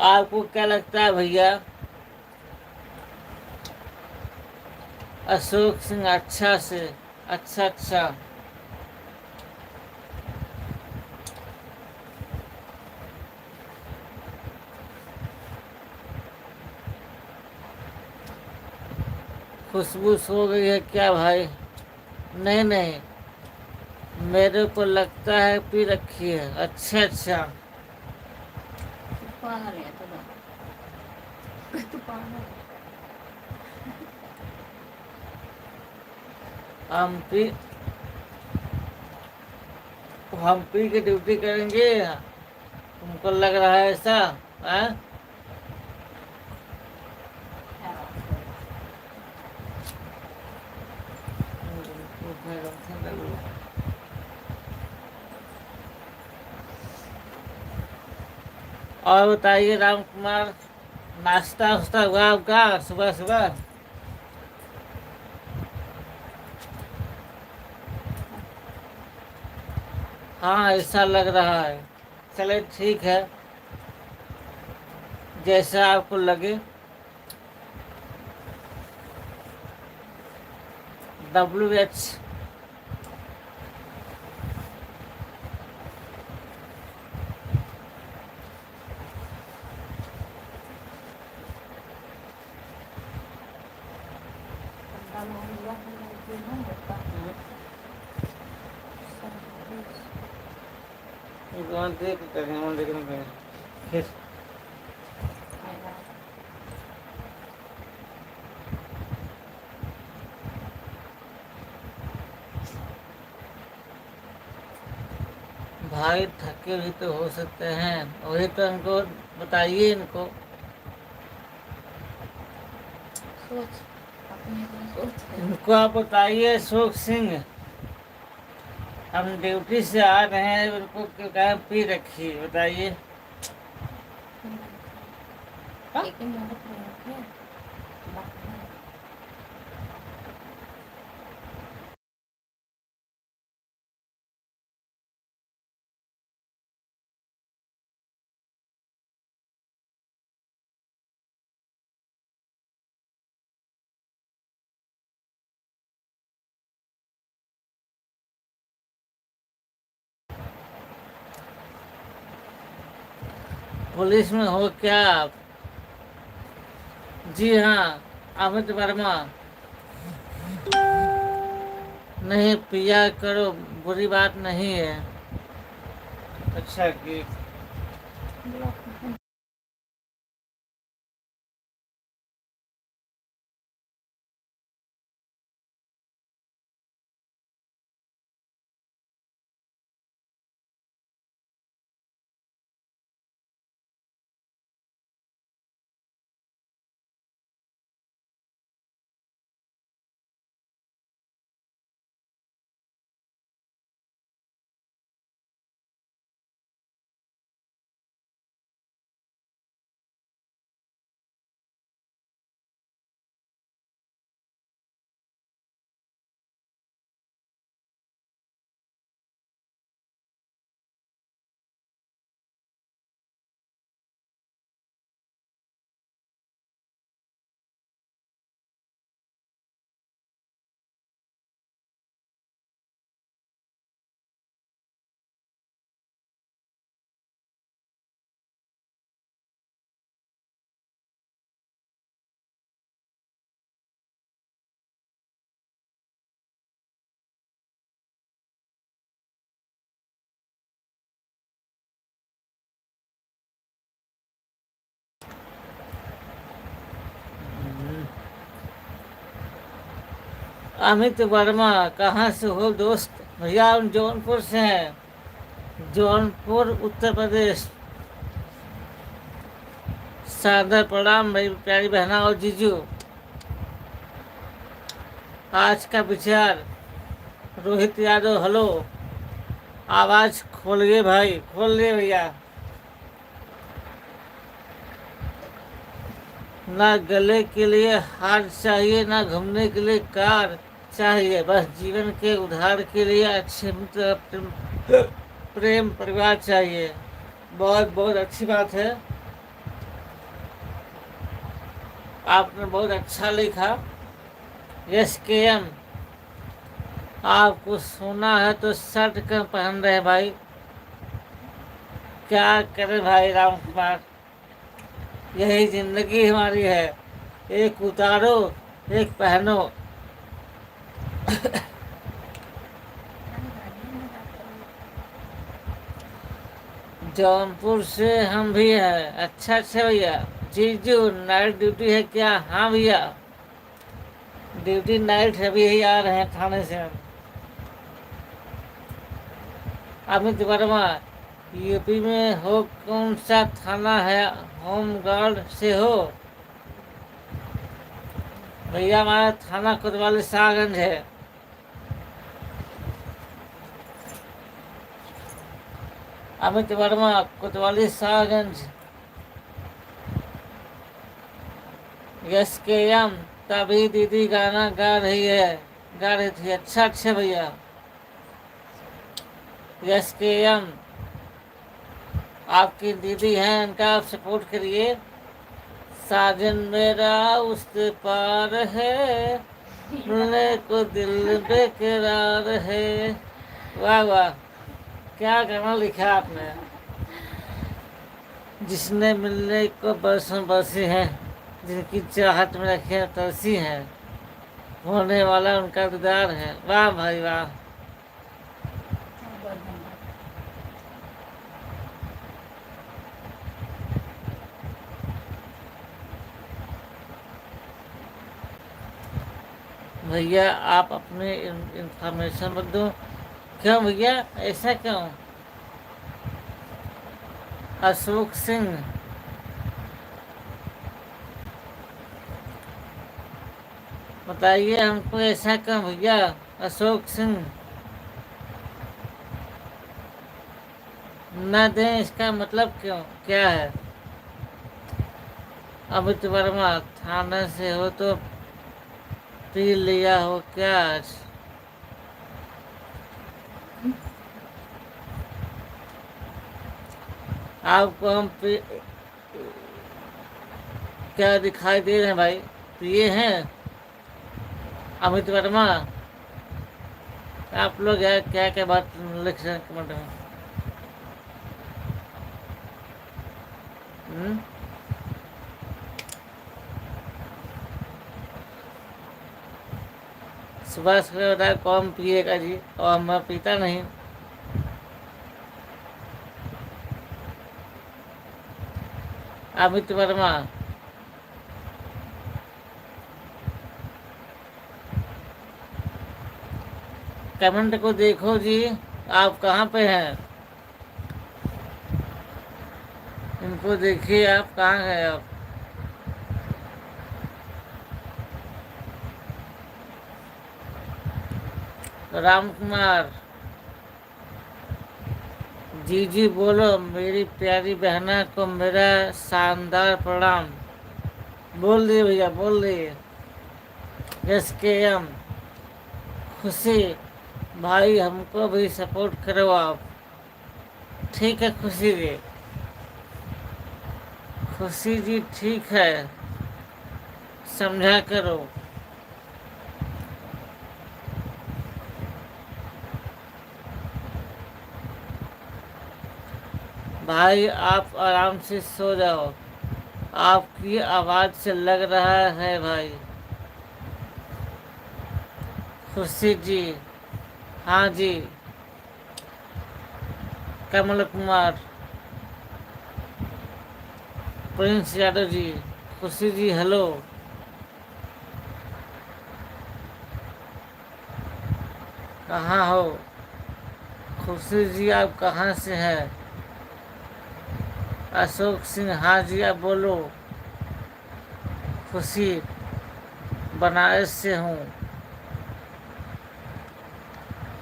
S2: आपको क्या लगता है भैया? अशोक सिंह, अच्छा से, अच्छा अच्छा। खुशबू सो गई है क्या भाई? नहीं नहीं, मेरे को लगता है पी रखी है। अच्छा अच्छा,
S1: पागल है तो पागल।
S2: हम पी हम पी के ड्यूटी करेंगे, तुमको लग रहा है ऐसा? है? और बताइए राम कुमार, नाश्ता वास्ता हुआ आपका सुबह सुबह? हाँ, ऐसा लग रहा है। चले ठीक है, जैसा आपको लगे। WH देख करें, लेकिन फिर भाई थके भी तो हो सकते हैं, वही तो इनको बताइए। इनको
S1: सोच अपने को सोच।
S2: इनको आप बताइए। अशोक सिंह, हम ड्यूटी से आ रहे हैं, उनको क्यों कहा पी रखी है? बताइए।
S1: एक ही मोहब्बत है।
S2: पुलिस में हो क्या आप? जी हाँ, अमित वर्मा। नहीं, पिया करो, बुरी बात नहीं है। अच्छा कि अमित वर्मा कहाँ से हो दोस्त? भैया हम जौनपुर से हैं, जौनपुर उत्तर प्रदेश। सादर प्रणाम मेरी प्यारी बहना और जीजू। आज का विचार, रोहित यादव हेलो, आवाज खोलिए भाई, खोल लिए भैया। ना गले के लिए हार चाहिए, ना घूमने के लिए कार चाहिए, बस जीवन के उद्धार के लिए अच्छे मित्र, प्रेम परिवार चाहिए। बहुत बहुत अच्छी बात है, आपने बहुत अच्छा लिखा। यस के एम, आपको सोना है तो शर्ट क्यों पहन रहे भाई? क्या करे भाई राम कुमार, यही जिंदगी हमारी है, एक उतारो एक पहनो। जौनपुर से हम भी हैं। अच्छा अच्छा भैया। जीजू नाइट ड्यूटी है क्या? हाँ भैया, ड्यूटी नाइट है, अभी यही आ रहे हैं थाने से हम। अमित वर्मा, यूपी में हो, कौन सा थाना है? होम गार्ड से हो? भैया हमारा थाना कोतवाली शाहगंज है। अमित वर्मा कोतवाली शाहगंज। यस के एम, तभी दीदी गाना गा रही थी। अच्छा अच्छा भैया। यस के एम, आपकी दीदी हैं, इनका आप सपोर्ट करिए। साजन मेरा उस पार है, मिलने को दिल बेकरार है। वाह वाह, क्या गाना लिखा आपने। जिसने मिलने को बरसों बरसी हैं, जिनकी चाहत में रखे तरसी हैं, होने वाला उनका दीदार है। वाह भाई वाह। भैया आप अपने इंफॉर्मेशन मत दो। क्यों भैया, ऐसा क्यों? अशोक सिंह, बताइए हमको ऐसा क्यों भैया? अशोक सिंह, न दें इसका मतलब क्यों, क्या है? अमित वर्मा, थाने से हो तो पी लिया हो क्या आज? आपको हम क्या दिखाई दे रहे हैं भाई? पिए हैं? अमित वर्मा, आप लोग यार क्या क्या बात लिख रहे हैं कमेंट में? हम्म? सुबह सुबह बताया कौन पिएगा जी, और मैं पीता नहीं। अमित वर्मा, कमेंट को देखो जी, आप कहाँ पे हैं? इनको देखिए, आप कहाँ हैं आप? राम कुमार, जी जी बोलो, मेरी प्यारी बहना को मेरा शानदार प्रणाम। बोल दिए भैया, बोल दिए। यस के एम, खुशी भाई हमको भी सपोर्ट करो आप। ठीक है खुशी जी, खुशी जी ठीक है, समझा करो। भाई आप आराम से सो जाओ, आपकी आवाज़ से लग रहा है भाई। खुशी जी, हाँ जी। कमल कुमार, प्रिंस यादव जी, खुशी जी हेलो। कहाँ हो? खुशी जी आप कहाँ से हैं? अशोक सिंह हाँ जी आप बोलो। खुशी बनारस से हूँ।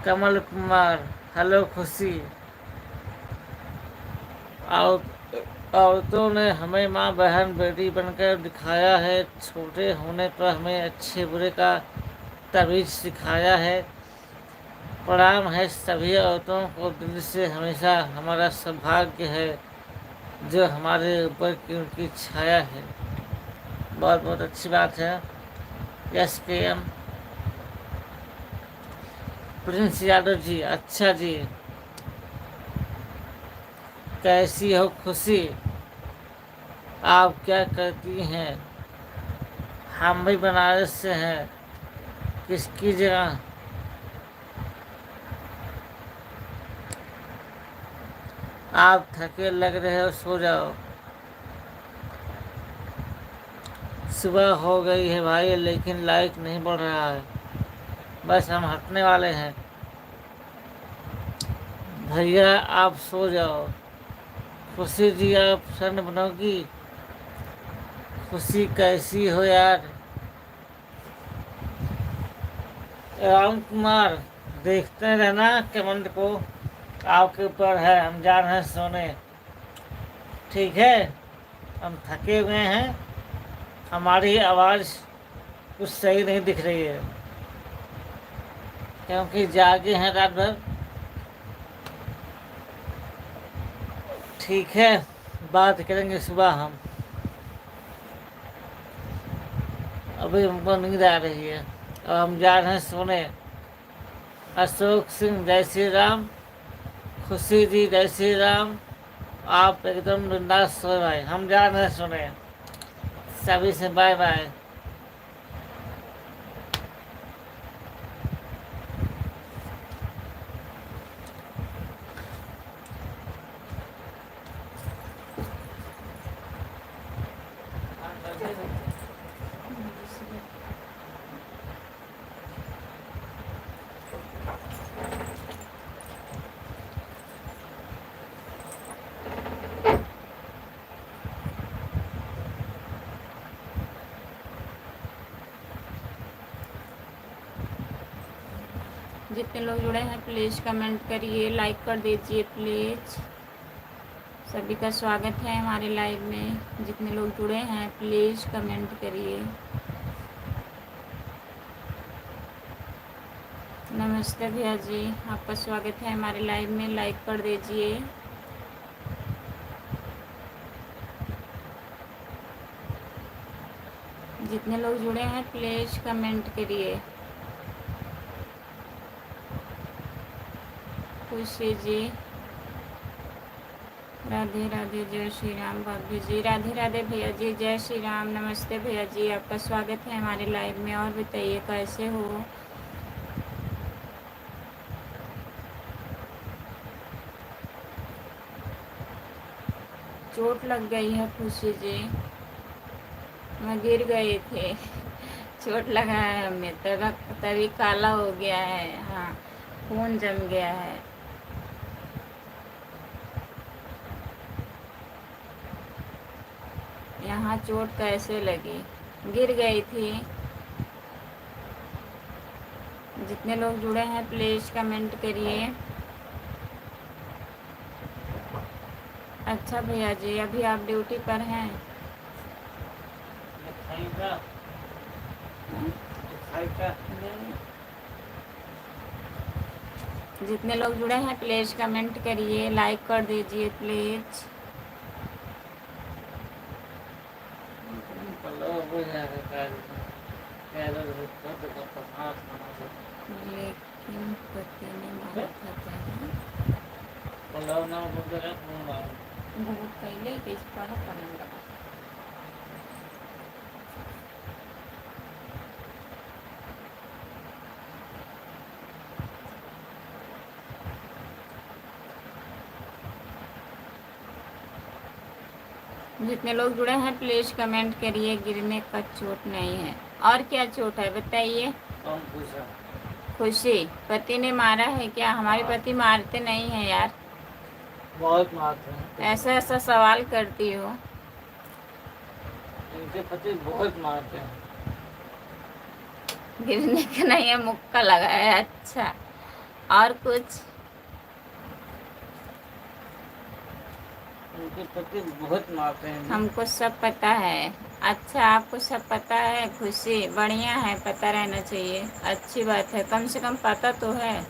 S2: कमल कुमार हेलो खुशी। औरतों ने हमें माँ बहन बेटी बनकर दिखाया है, छोटे होने पर हमें अच्छे बुरे का तमीज़ सिखाया है। प्रणाम है सभी औरतों को दिल से, हमेशा हमारा सौभाग्य है जो हमारे ऊपर की उनकी छाया है। बहुत बहुत अच्छी बात है। SKM प्रिंस यादव जी अच्छा जी। कैसी हो खुशी? आप क्या करती हैं? हम भी बनारस से हैं। किसकी जगह? आप थके लग रहे हो, सो जाओ। सुबह हो गई है भाई, लेकिन लाइक नहीं बढ़ रहा है। बस हम हटने वाले हैं। भैया आप सो जाओ। खुशी जी आप सन बनोगी? खुशी कैसी हो यार? राम कुमार देखते रहना कमेंट को, आपके ऊपर है। हम जा रहे हैं सोने, ठीक है? हम थके हुए हैं, हमारी आवाज़ कुछ सही नहीं दिख रही है क्योंकि जागे हैं रात भर। ठीक है, बात करेंगे सुबह हम। अभी हमको नींद आ रही है, अब हम जा रहे हैं सोने। अशोक सिंह जय श्री राम। खुशी जी जय श्री राम। आप एकदम बिंदास सो भाई, हम जा रहे हैं सोने। सभी से बाय बाय।
S1: जितने लोग जुड़े हैं प्लीज़ कमेंट करिए, लाइक कर दीजिए प्लीज़। सभी का स्वागत है हमारे लाइव में। जितने लोग जुड़े हैं प्लीज़ कमेंट करिए। नमस्ते भैया जी, आपका स्वागत है हमारे लाइव में, लाइक कर दीजिए। जितने लोग जुड़े हैं प्लीज़ कमेंट करिए। खुशी जी राधे राधे, जय श्री राम। भाभी जी राधे राधे। भैया जी जय श्री राम। नमस्ते भैया जी, आपका स्वागत है हमारे लाइव में। और बताइए कैसे हो? चोट लग गई है खुशी जी, मैं गिर गए थे। चोट लगा है हमें, तभी काला हो गया है। हाँ, खून जम गया है। यहाँ चोट कैसे लगी? गिर गई थी। जितने लोग जुड़े हैं प्लीज़ कमेंट करिए। अच्छा भैया जी, अभी आप ड्यूटी पर हैं? जितने लोग जुड़े हैं प्लीज़ कमेंट करिए, लाइक कर दीजिए प्लीज़। लेकिन पति ने मारा था बहुत पहले कि इस पर करने लगा। जितने लोग जुड़े हैं प्लीज़ कमेंट करिए। गिरने का चोट नहीं है, और क्या चोट है बताइए? खुशी, पति ने मारा है क्या? हमारे पति मारते नहीं हैं यार,
S2: बहुत मारते हैं।
S1: ऐसा ऐसा सवाल करती हो।
S2: इनके पति बहुत मारते हैं।
S1: गिरने का नहीं है, मुक्का लगा है। अच्छा, और कुछ?
S2: इनके पति बहुत मारते हैं जी।
S1: हमको सब पता है। अच्छा, आपको सब पता है? खुशी, बढ़िया है, पता रहना चाहिए, अच्छी बात है, कम से कम पता तो है।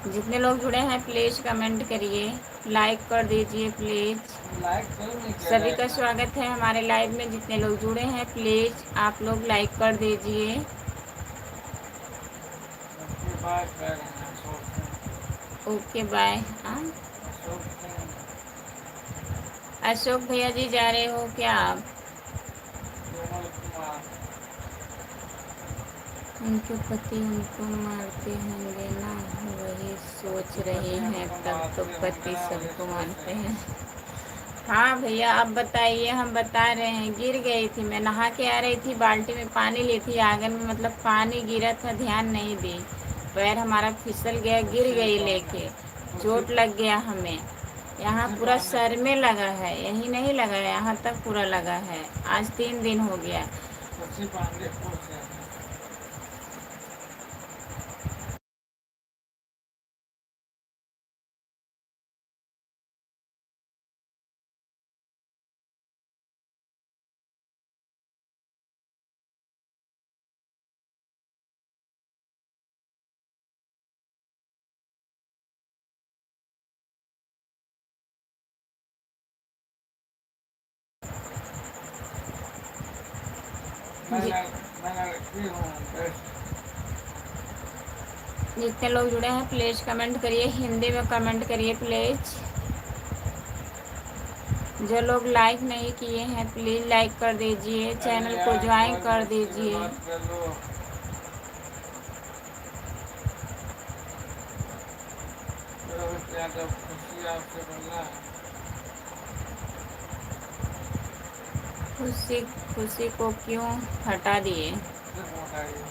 S1: जितने लोग जुड़े हैं प्लीज़ कमेंट करिए, लाइक कर दीजिए प्लीज़।
S2: लाइक क्यों नहीं कर
S1: सभी
S2: रहे
S1: का
S2: इतना?
S1: स्वागत है हमारे लाइव में। जितने लोग जुड़े हैं प्लीज़ आप लोग लाइक कर दीजिए।
S2: सबके बात कर रहे हैं अशोक सिंह।
S1: Okay bye.
S2: अशोक सिंह,
S1: अशोक भैया जी जा रहे हो क्या आप?
S2: कोमल कुमार,
S1: उनके पति उनको मारते होंगे ना, वही सोच रही
S2: पति
S1: हैं,
S2: हमको
S1: तब तो
S2: मारते
S1: पति
S2: होंगे ना, वही
S1: सबको
S2: सोच
S1: मारते
S2: रहे
S1: हैं।
S2: हैं।
S1: हाँ भैया, आप बताइए, हम बता रहे हैं। गिर गई थी, मैं नहा के आ रही थी, बाल्टी में पानी ली थी आंगन में, मतलब पानी गिरा था, ध्यान नहीं दी, पैर हमारा फिसल गया, गिर
S2: खुशी
S1: गई
S2: कौन है?
S1: लेके,
S2: खुशी,
S1: चोट लग गया हमें। यहाँ
S2: खुशी
S1: पूरा
S2: कौन है?
S1: सर में लगा है, यही नहीं लगा है, यहाँ तक पूरा लगा है। आज 3 दिन हो गया।
S2: खुशी पांडे खुश है।
S1: जी,
S2: मैं लड़की हूँ बेस्ट।
S1: जितने लोग जुड़े हैं प्लीज़ कमेंट करिए, हिंदी में कमेंट करिए प्लीज़। जो लोग लाइक नहीं किए हैं प्लीज़ लाइक कर दीजिए,
S2: अरे
S1: चैनल को
S2: यार
S1: ज्वाइन
S2: कॉल
S1: कर
S2: मुझसे भी
S1: दीजिए।
S2: बात कर लो। रोहित यादव, खुशी आपसे मिलना है।
S1: खुशी, खुशी को क्यों हटा दिए?
S2: सिर्फ हटाइए।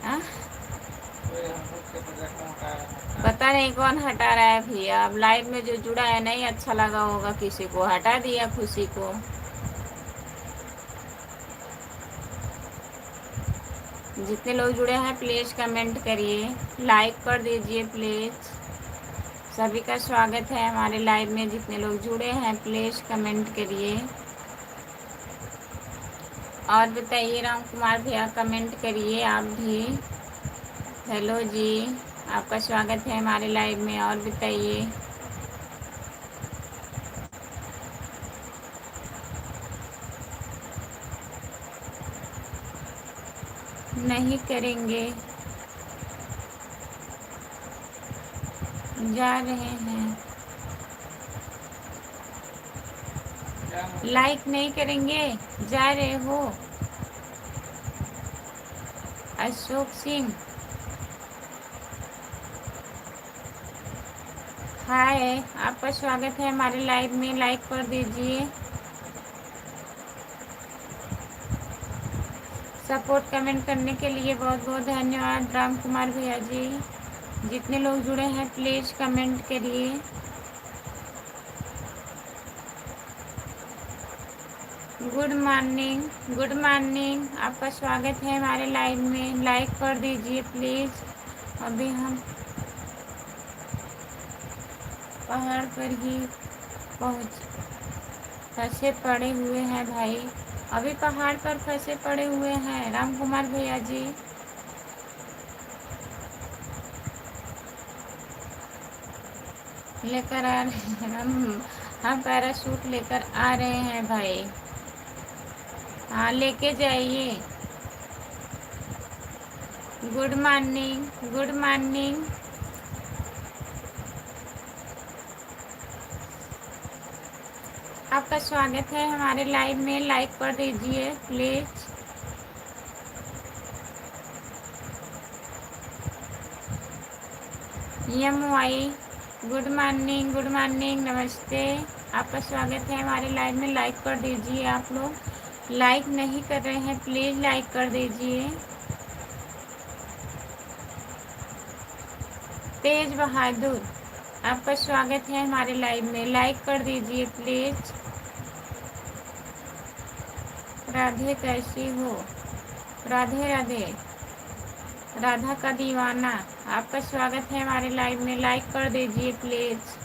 S1: हाँ?
S2: कोई हमको क्या पता कौन हटा रहा है।
S1: पता नहीं कौन हटा रहा है भैया। अब लाइव में जो जुड़ा है नहीं अच्छा लगा होगा, किसी को हटा दिया खुशी को। जितने लोग जुड़े हैं प्लीज़ कमेंट करिए, लाइक कर दीजिए प्लीज़। सभी का स्वागत है हमारे लाइव में। जितने लोग जुड़े हैं प्लीज़ कमेंट करिए। और बताइए राम कुमार भैया, कमेंट करिए आप भी। हेलो जी, आपका स्वागत है हमारे लाइव में। और बताइए। नहीं करेंगे, जा रहे हैं।
S2: क्या मतलब?
S1: लाइक नहीं करेंगे, जा रहे हो? अशोक सिंह, हाय, आपका स्वागत है हमारे लाइव में, लाइक कर दीजिए। सपोर्ट कमेंट करने के लिए बहुत बहुत धन्यवाद राम कुमार भैया जी। जितने लोग जुड़े हैं प्लीज़ कमेंट करिए। गुड मॉर्निंग, गुड मॉर्निंग, आपका स्वागत है हमारे लाइव में, लाइक कर दीजिए प्लीज़। अभी हम पहाड़ पर ही पहुँच फंसे पड़े हुए हैं भाई। अभी पहाड़ पर फंसे पड़े हुए हैं राम कुमार भैया जी। लेकर आ रहे हैं हम पैराशूट लेकर आ रहे हैं भाई। हाँ, लेके जाइए। Good morning, good morning. आपका स्वागत है हमारे लाइव में, लाइक कर दीजिए please. YMY, good morning, good morning, नमस्ते। आपका स्वागत है हमारे लाइव में, लाइक कर दीजिए आप लोग। लाइक नहीं कर रहे हैं प्लीज़ लाइक कर दीजिए। तेज बहादुर, आपका स्वागत है हमारे लाइव में, लाइक कर दीजिए प्लीज़। राधे कैसी हो? राधे राधे। राधा का दीवाना, आपका स्वागत है हमारे लाइव में, लाइक कर दीजिए प्लीज़।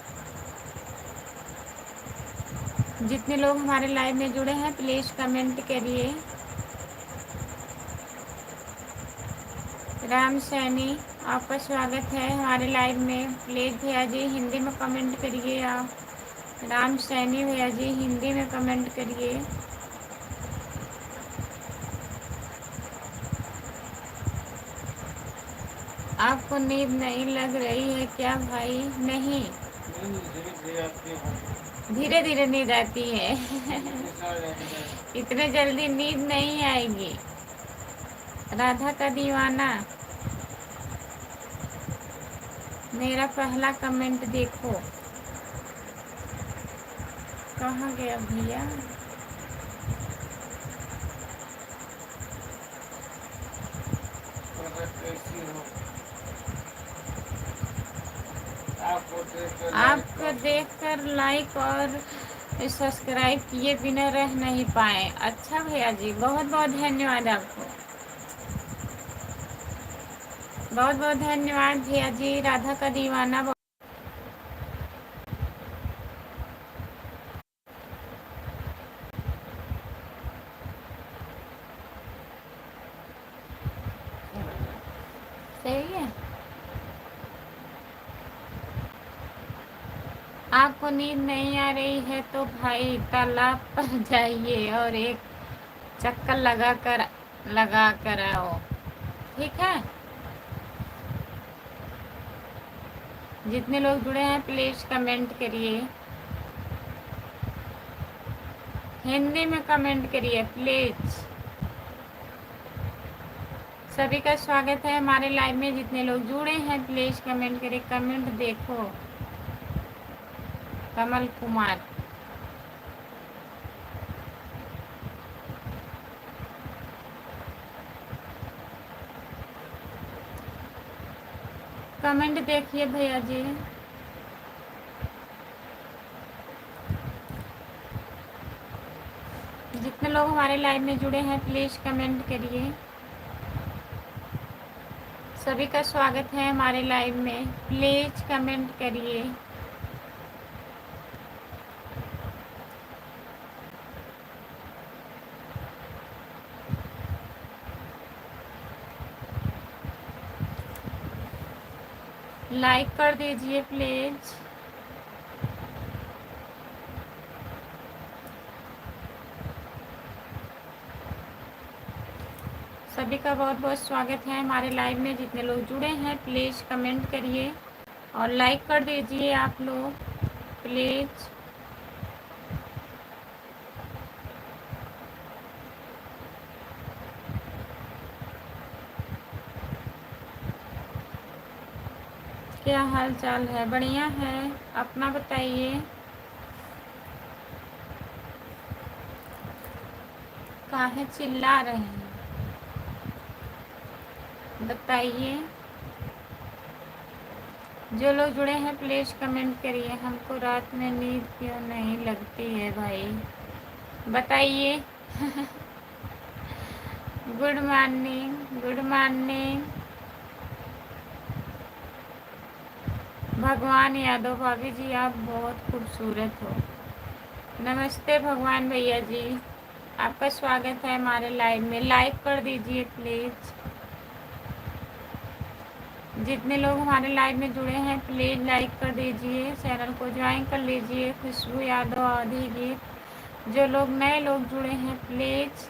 S1: जितने लोग हमारे लाइव में जुड़े हैं प्लीज़ कमेंट करिए। राम सैनी, आपका स्वागत है हमारे लाइव में, प्लीज़ भैया जी हिंदी में कमेंट करिए आप। राम सैनी भैया जी हिंदी में कमेंट करिए। आपको नींद नहीं लग रही है क्या भाई? नहीं, धीरे धीरे नींद आती है। इतने जल्दी नींद नहीं आएगी। राधा का दीवाना, मेरा पहला कमेंट देखो। कहाँ गया भैया? आपको देखकर लाइक और सब्सक्राइब किए बिना रह नहीं पाए। अच्छा भैया जी, बहुत बहुत धन्यवाद आपको, बहुत बहुत धन्यवाद भैया जी। राधा का दीवाना सही है। आपको नींद नहीं आ रही है तो भाई तालाब पर जाइए और एक चक्कर लगा कर आओ, ठीक है। जितने लोग जुड़े हैं प्लीज़ कमेंट करिए, हिंदी में कमेंट करिए प्लीज़। सभी का स्वागत है हमारे लाइव में, जितने लोग जुड़े हैं प्लीज़ कमेंट करिए। कमेंट देखो, कमल कुमार, कमेंट देखिए भैया जी। जितने लोग हमारे लाइव में जुड़े हैं प्लीज़ कमेंट करिए। सभी का स्वागत है हमारे लाइव में, प्लीज़ कमेंट करिए। लाइक कर दीजिए प्लीज़। सभी का बहुत बहुत स्वागत है हमारे लाइव में, जितने लोग जुड़े हैं प्लीज़ कमेंट करिए और लाइक कर दीजिए आप लोग प्लीज़। क्या हाल चाल है? बढ़िया है, अपना बताइए। काहे चिल्ला रहे हैं बताइए। जो लोग जुड़े हैं प्लीज़ कमेंट करिए। हमको रात में नींद क्यों नहीं लगती है भाई, बताइए। Good morning, good morning. भगवान यादव भाभी जी, आप बहुत खूबसूरत हो। नमस्ते भगवान भैया जी, आपका स्वागत है हमारे लाइव में, लाइक कर दीजिए प्लीज़। जितने लोग हमारे लाइव में जुड़े हैं प्लीज़ लाइक कर दीजिए, चैनल को ज्वाइन कर लीजिए। खुशबू यादव आदि गीत। जो लोग नए लोग जुड़े हैं प्लीज़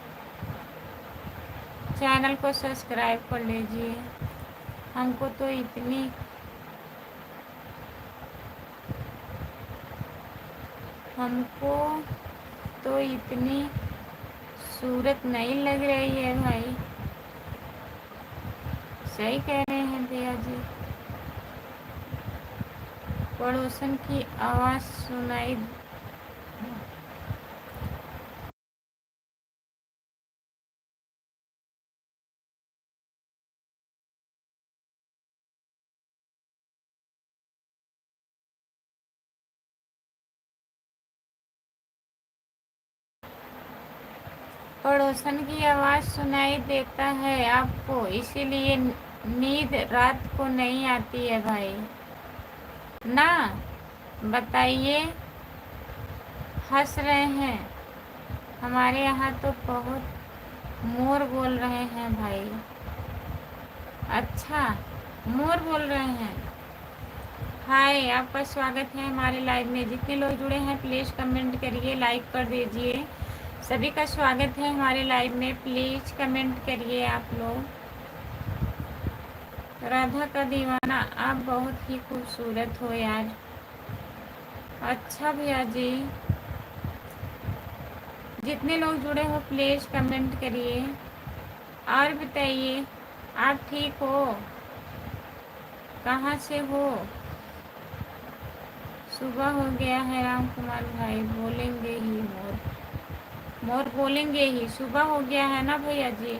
S1: चैनल को सब्सक्राइब कर लीजिए। हमको तो इतनी सूरत नहीं लग रही है भाई। सही कह रहे हैं भैया जी। पड़ोसन की आवाज़ सुनाई पड़ोसन की आवाज़ सुनाई देता है आपको, इसीलिए नींद रात को नहीं आती है भाई ना। बताइए, हंस रहे हैं। हमारे यहाँ तो बहुत मोर बोल रहे हैं भाई। अच्छा, मोर बोल रहे हैं। हाय, आपका स्वागत है हमारे लाइव में। जितने लोग जुड़े हैं प्लीज़ कमेंट करिए, लाइक कर दीजिए। सभी का स्वागत है हमारे लाइव में, प्लीज़ कमेंट करिए आप लोग। राधा का दीवाना, आप बहुत ही खूबसूरत हो यार। अच्छा भैया जी, जितने लोग जुड़े हो प्लीज़ कमेंट करिए और बताइए आप ठीक हो, कहाँ से हो। सुबह हो गया है राम कुमार भाई, बोलेंगे ही मोर, मोर बोलेंगे ही। सुबह हो गया है ना भैया जी।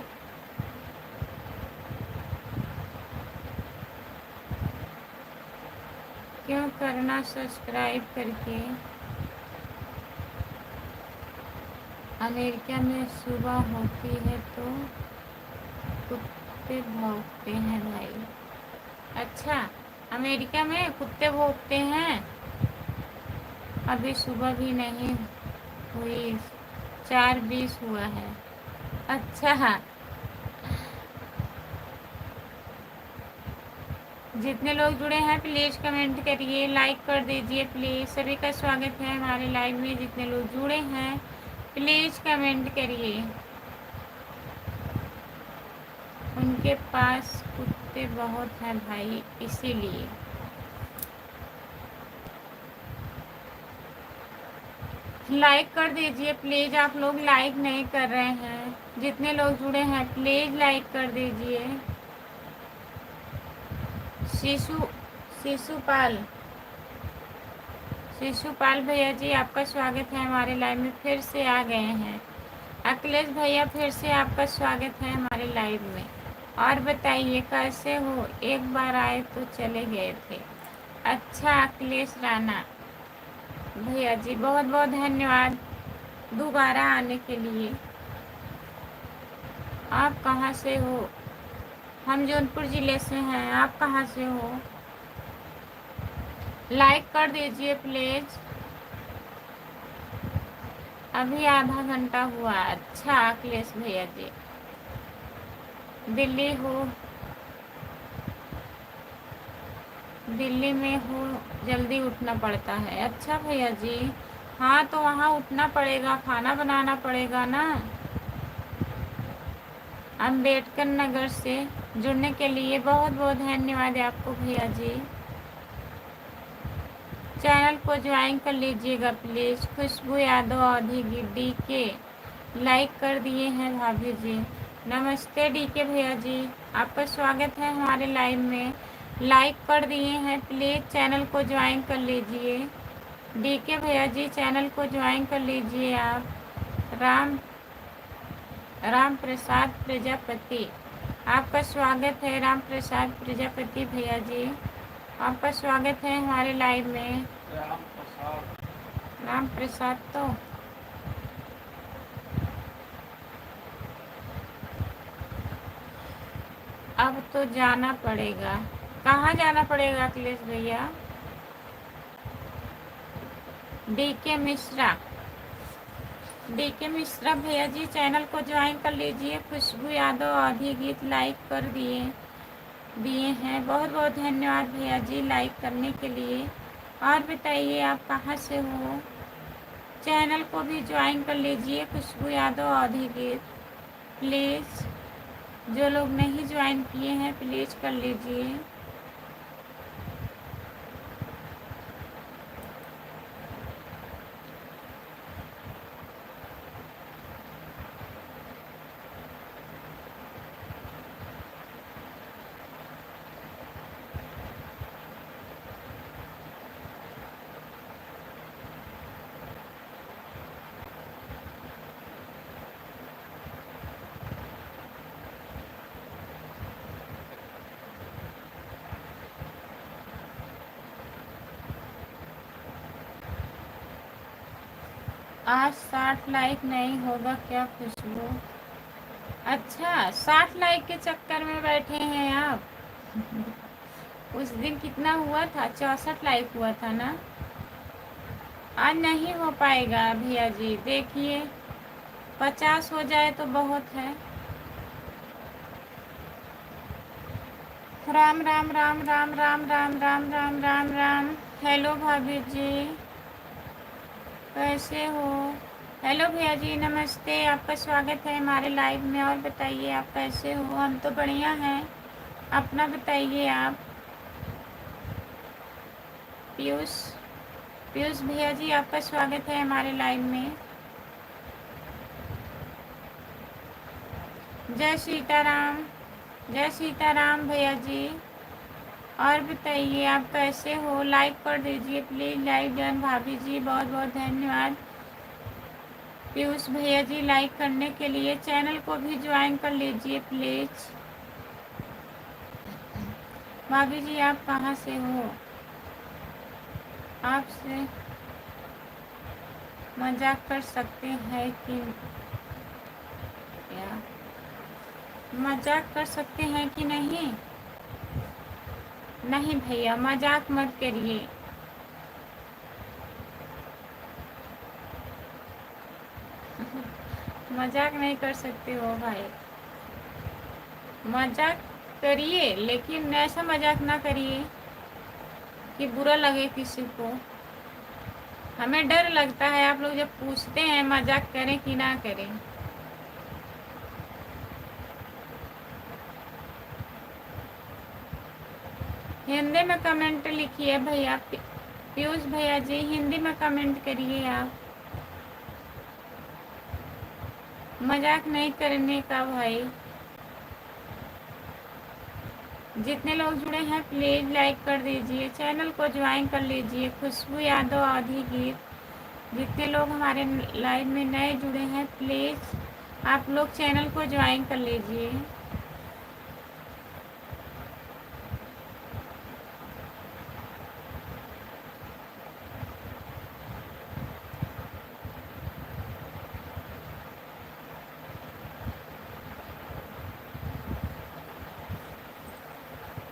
S1: क्यों करना सब्सक्राइब करके। अमेरिका में सुबह होती है तो कुत्ते भौंकते हैं भाई। अच्छा, अमेरिका में कुत्ते भौंकते हैं। अभी सुबह भी नहीं हुई, 4:20 हुआ है। अच्छा, जितने लोग जुड़े हैं प्लीज़ कमेंट करिए, लाइक कर दीजिए प्लीज़। सभी का स्वागत है हमारे लाइव में। जितने लोग जुड़े हैं प्लीज़ कमेंट करिए। उनके पास कुत्ते बहुत हैं भाई, इसीलिए। लाइक कर दीजिए प्लीज़। आप लोग लाइक नहीं कर रहे हैं। जितने लोग जुड़े हैं प्लीज़ लाइक कर दीजिए। शिशु शिशुपाल शिशुपाल भैया जी, आपका स्वागत है हमारे लाइव में, फिर से आ गए हैं। अखिलेश भैया, फिर से आपका स्वागत है हमारे लाइव में। और बताइए कैसे हो, एक बार आए तो चले गए थे। अच्छा अखिलेश राणा भैया जी, बहुत बहुत धन्यवाद दोबारा आने के लिए। आप कहाँ से हो। हम जौनपुर ज़िले से हैं, आप कहाँ से हो। लाइक कर दीजिए प्लीज़। अभी आधा घंटा हुआ। अच्छा अखिलेश भैया जी, दिल्ली हो, दिल्ली में हो, जल्दी उठना पड़ता है। अच्छा भैया जी, हाँ तो वहाँ उठना पड़ेगा, खाना बनाना पड़ेगा ना। अम्बेडकर नगर से जुड़ने के लिए बहुत बहुत धन्यवाद आपको भैया जी। चैनल को ज्वाइन कर लीजिएगा प्लीज़। खुशबू यादव अवधि डी के लाइक कर दिए हैं भाभी जी। नमस्ते डी के भैया जी, आपका स्वागत है हमारे लाइव में। लाइक कर दिए हैं, प्लीज़ चैनल को ज्वाइन कर लीजिए। डी के भैया जी, चैनल को ज्वाइन कर लीजिए आप। राम प्रसाद प्रजापति, आपका स्वागत है। राम प्रसाद प्रजापति भैया जी, आपका स्वागत है हमारे लाइव में। राम प्रसाद तो अब तो जाना पड़ेगा। कहाँ जाना पड़ेगा अखिलेश भैया। डीके मिश्रा भैया जी, चैनल को ज्वाइन कर लीजिए। खुशबू यादव आधी गीत लाइक कर दिए हैं, बहुत बहुत धन्यवाद भैया जी लाइक करने के लिए। और बताइए आप कहाँ से हो। चैनल को भी ज्वाइन कर लीजिए, खुशबू यादव आधी गीत प्लीज़। जो लोग नहीं ज्वाइन किए हैं प्लीज़ कर लीजिए। आज 60 लाइक नहीं होगा क्या खुशबू? अच्छा, 60 लाइक के चक्कर में बैठे हैं आप। उस दिन कितना हुआ था? 64 लाइक हुआ था ना। आज नहीं हो पाएगा भैया जी, देखिए 50 हो जाए तो बहुत है। राम राम राम राम राम राम राम राम राम राम। हेलो भाभी जी, कैसे हो? हेलो भैया जी, नमस्ते, आपका स्वागत है हमारे लाइव में। और बताइए आप कैसे हो? हम तो बढ़िया हैं, अपना बताइए आप। पीयूष पीयूष भैया जी, आपका स्वागत है हमारे लाइव में। जय सीताराम, जय सीताराम भैया जी। और बताइए आप कैसे हो? लाइक कर दीजिए प्लीज़, लाइक डन। भाभी जी बहुत बहुत धन्यवाद। पीयूष भैया जी लाइक करने के लिए, चैनल को भी ज्वाइन कर लीजिए प्लीज़। भाभी जी आप कहाँ से हो? आपसे मजाक कर सकते हैं कि क्या? मजाक कर सकते हैं कि नहीं? नहीं भैया, मजाक मत करिए। मजाक नहीं कर सकते हो भाई, मजाक करिए लेकिन ऐसा मजाक ना करिए कि बुरा लगे किसी को। हमें डर लगता है आप लोग जब पूछते हैं मजाक करें कि ना करें। हिंदी में कमेंट लिखिए भैया, पीयूष भैया जी हिंदी में कमेंट करिए आप। मजाक नहीं करने का भाई। जितने लोग जुड़े हैं प्लीज़ लाइक कर दीजिए, चैनल को ज्वाइन कर लीजिए। खुशबू यादव आधी गीत। जितने लोग हमारे लाइव में नए जुड़े हैं प्लीज़ आप लोग चैनल को ज्वाइन कर लीजिए।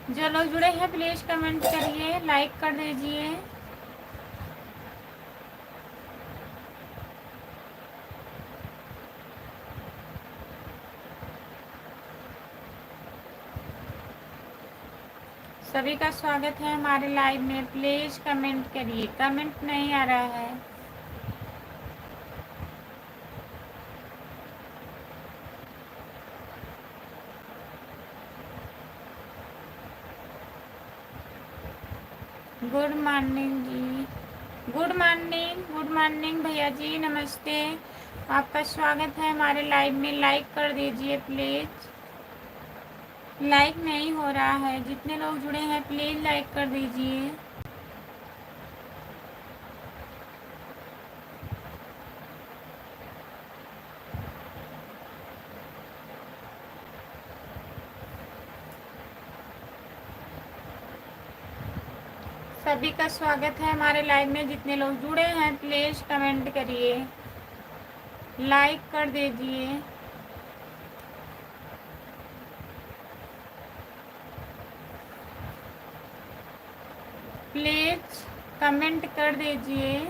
S1: जो लोग जुड़े हैं प्लीज़ कमेंट करिए, लाइक कर दीजिए। सभी का स्वागत है हमारे लाइव में। प्लीज़ कमेंट करिए, कमेंट नहीं आ रहा है। गुड मॉर्निंग जी, गुड मॉर्निंग, गुड मॉर्निंग भैया जी, नमस्ते। आपका स्वागत है हमारे लाइव में। लाइक कर दीजिए प्लीज़। लाइक नहीं हो रहा है, जितने लोग जुड़े हैं प्लीज़ लाइक कर दीजिए। सभी का स्वागत है हमारे लाइव में। जितने लोग जुड़े हैं प्लीज़ कमेंट करिए, लाइक कर दीजिए। प्लीज़ कमेंट कर दीजिए।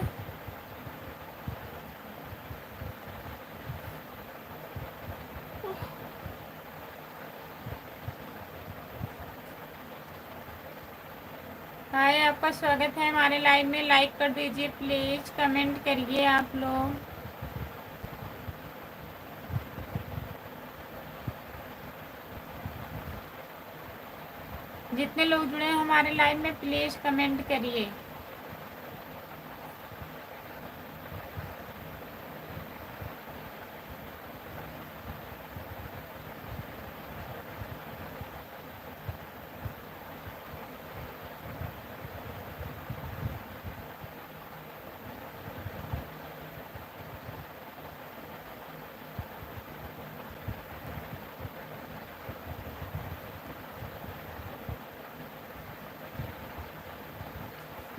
S1: हाय, आपका स्वागत है हमारे लाइव में। लाइक कर दीजिए प्लीज़, कमेंट करिए आप लोग। जितने लोग जुड़े हैं हमारे लाइव में प्लीज़ कमेंट करिए।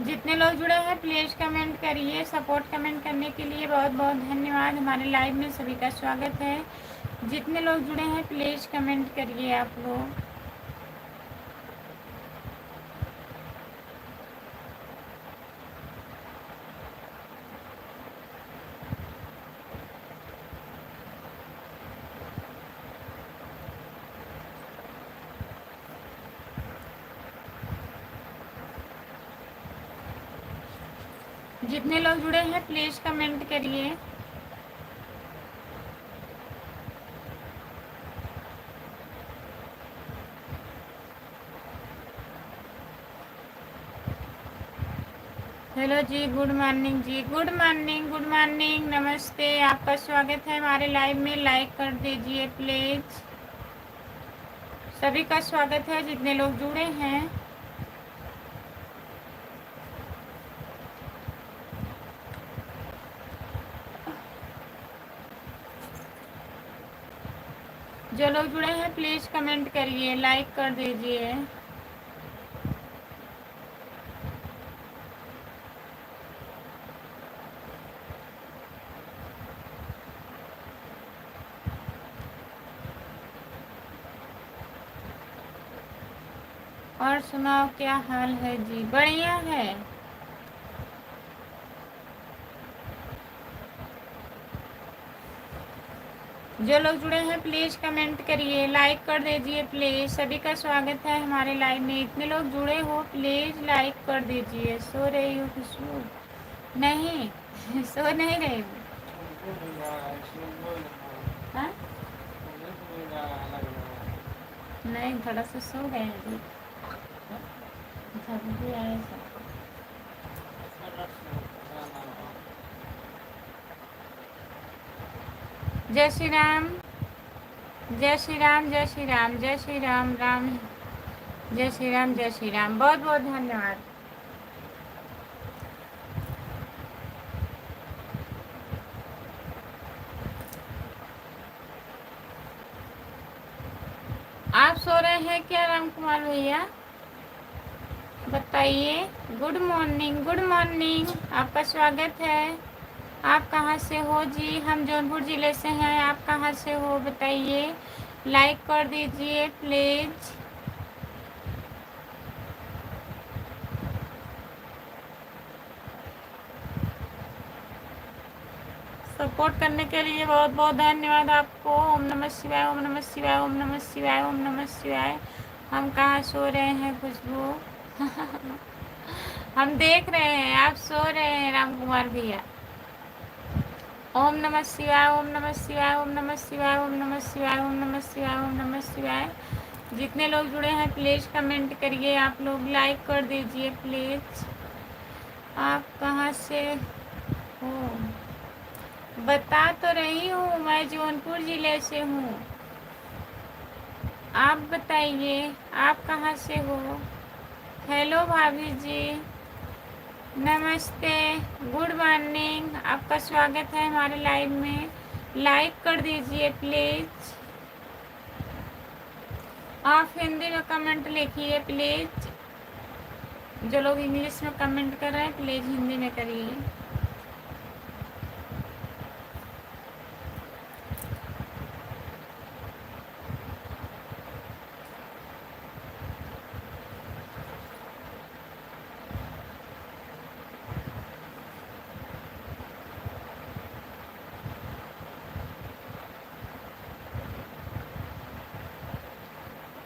S1: जितने लोग जुड़े हैं प्लीज़ कमेंट करिए। सपोर्ट कमेंट करने के लिए बहुत बहुत धन्यवाद। हमारे लाइव में सभी का स्वागत है। जितने लोग जुड़े हैं प्लीज़ कमेंट करिए आप लोग। जितने लोग जुड़े हैं प्लीज़ कमेंट करिए। हेलो जी, गुड मॉर्निंग जी, गुड मॉर्निंग, गुड मॉर्निंग, नमस्ते। आपका स्वागत है हमारे लाइव में। लाइक कर दीजिए प्लीज़। सभी का स्वागत है जितने लोग जुड़े हैं। जो लोग जुड़े हैं प्लीज़ कमेंट करिए, लाइक कर दीजिए। और सुनाओ क्या हाल है जी? बढ़िया है। जो लोग जुड़े हैं प्लीज़ कमेंट करिए, लाइक कर दीजिए प्लीज़। सभी का स्वागत है हमारे लाइव में। इतने लोग जुड़े हो प्लीज़ लाइक कर दीजिए। सो रही हो खुशबू? नहीं सो नहीं रही हूँ। हाँ? नहीं, थोड़ा सा सो गए हैं अभी। भी आए सब। जय श्री राम, जय श्री राम, जय श्री राम, जय श्री राम, राम जय श्री राम, जय श्री राम। बहुत बहुत धन्यवाद। आप सो रहे हैं क्या राम कुमार भैया? बताइए। गुड मॉर्निंग, गुड मॉर्निंग, आपका स्वागत है। आप कहाँ से हो जी? हम जौनपुर ज़िले से हैं। आप कहाँ से हो बताइए। लाइक कर दीजिए प्लीज़। सपोर्ट करने के लिए बहुत बहुत धन्यवाद आपको। ओम नमः शिवाय, ओम नमः शिवाय, ओम नमः शिवाय, ओम नमः शिवाय। हम कहाँ सो रहे हैं खुशबू? हम देख रहे हैं आप सो रहे हैं राम कुमार भैया। ओम नमः शिवाय, ओम नमः शिवाय, ओम नमः शिवाय, ओम नमः शिवाय, ओम नमः शिवाय, ओम नमः शिवाय। जितने लोग जुड़े हैं प्लीज़ कमेंट करिए। आप लोग लाइक कर दीजिए प्लीज़। आप कहाँ से हो? बता तो रही हूँ, मैं जौनपुर ज़िले से हूँ। आप बताइए आप कहाँ से हो? हेलो भाभी जी, नमस्ते, गुड मॉर्निंग। आपका स्वागत है हमारे लाइव में। लाइक कर दीजिए प्लीज़। आप हिंदी में कमेंट लिखिए प्लीज़। जो लोग इंग्लिश में कमेंट कर रहे हैं प्लीज़ हिंदी में करिए।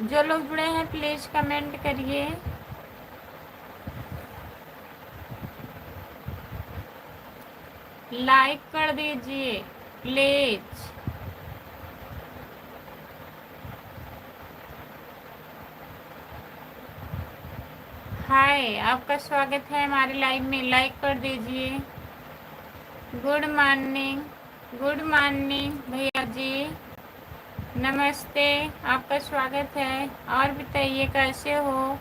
S1: जो लोग जुड़े हैं प्लीज़ कमेंट करिए। लाइक कर दीजिए प्लीज़। हाय, आपका स्वागत है हमारे लाइव में। लाइक कर दीजिए। गुड मॉर्निंग, गुड मॉर्निंग भैया जी, नमस्ते, आपका स्वागत है। और बताइए कैसे हो?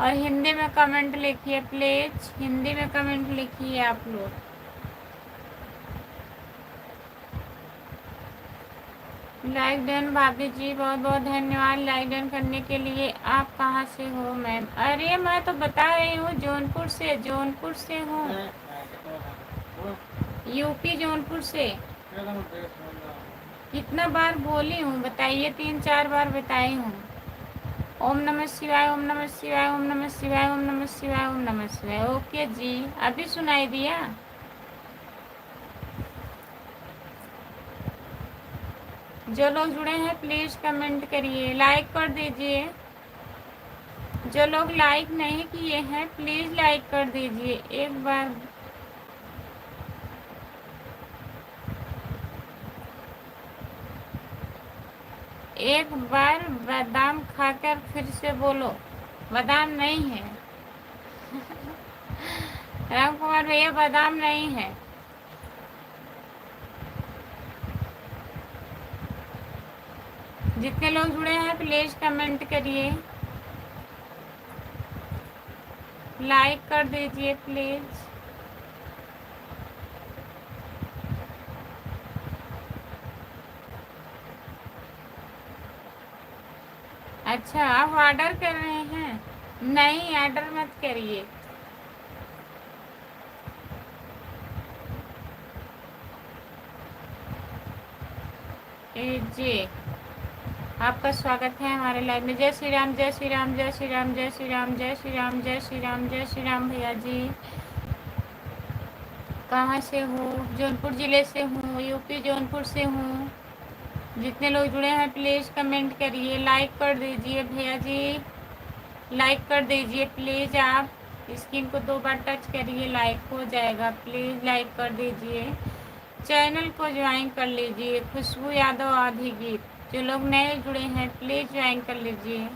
S1: और हिंदी में कमेंट लिखिए प्लीज़। हिंदी में कमेंट लिखिए आप लोग। लाइक डन भाभी जी, बहुत बहुत धन्यवाद लाइक डन करने के लिए। आप कहाँ से हो मैम? अरे मैं तो बता रही हूँ जौनपुर जौनपुर से, जौनपुर से हूँ, यूपी जौनपुर से। कितना बार बोली हूँ बताइए? 3-4 बार बताई हूँ। ओम नमः शिवाय, ओम नमः शिवाय, ओम नमः शिवाय, ओम नमः शिवाय, ओम नमः शिवाय। ओके जी, अभी सुनाई दिया? जो लोग जुड़े हैं प्लीज कमेंट करिए, लाइक कर दीजिए। जो लोग लाइक नहीं किए हैं प्लीज लाइक कर दीजिए एक बार। एक बार बादाम खाकर फिर से बोलो। बादाम नहीं है राम कुमार भैया, बादाम नहीं है। जितने लोग जुड़े हैं प्लीज कमेंट करिए, लाइक कर दीजिए प्लीज। अच्छा, आप ऑर्डर कर रहे हैं? नहीं, ऑर्डर मत करिए। जी, आपका स्वागत है हमारे लाइव में। जय श्री राम, जय श्री राम, जय श्री राम, जय श्री राम, जय श्री राम, जय श्री राम, जय श्री राम। भैया जी कहाँ से हो? जौनपुर ज़िले से हूँ, यूपी जौनपुर से हूँ। जितने लोग जुड़े हैं प्लीज़ कमेंट करिए, लाइक कर दीजिए भैया जी, लाइक कर दीजिए प्लीज़। आप स्क्रीन को 2 बार टच करिए, लाइक हो जाएगा। प्लीज़ लाइक कर दीजिए, चैनल को ज्वाइन कर लीजिए। खुशबू यादव आधी गीत। जो लोग नए जुड़े हैं प्लीज़ ज्वाइन कर लीजिए।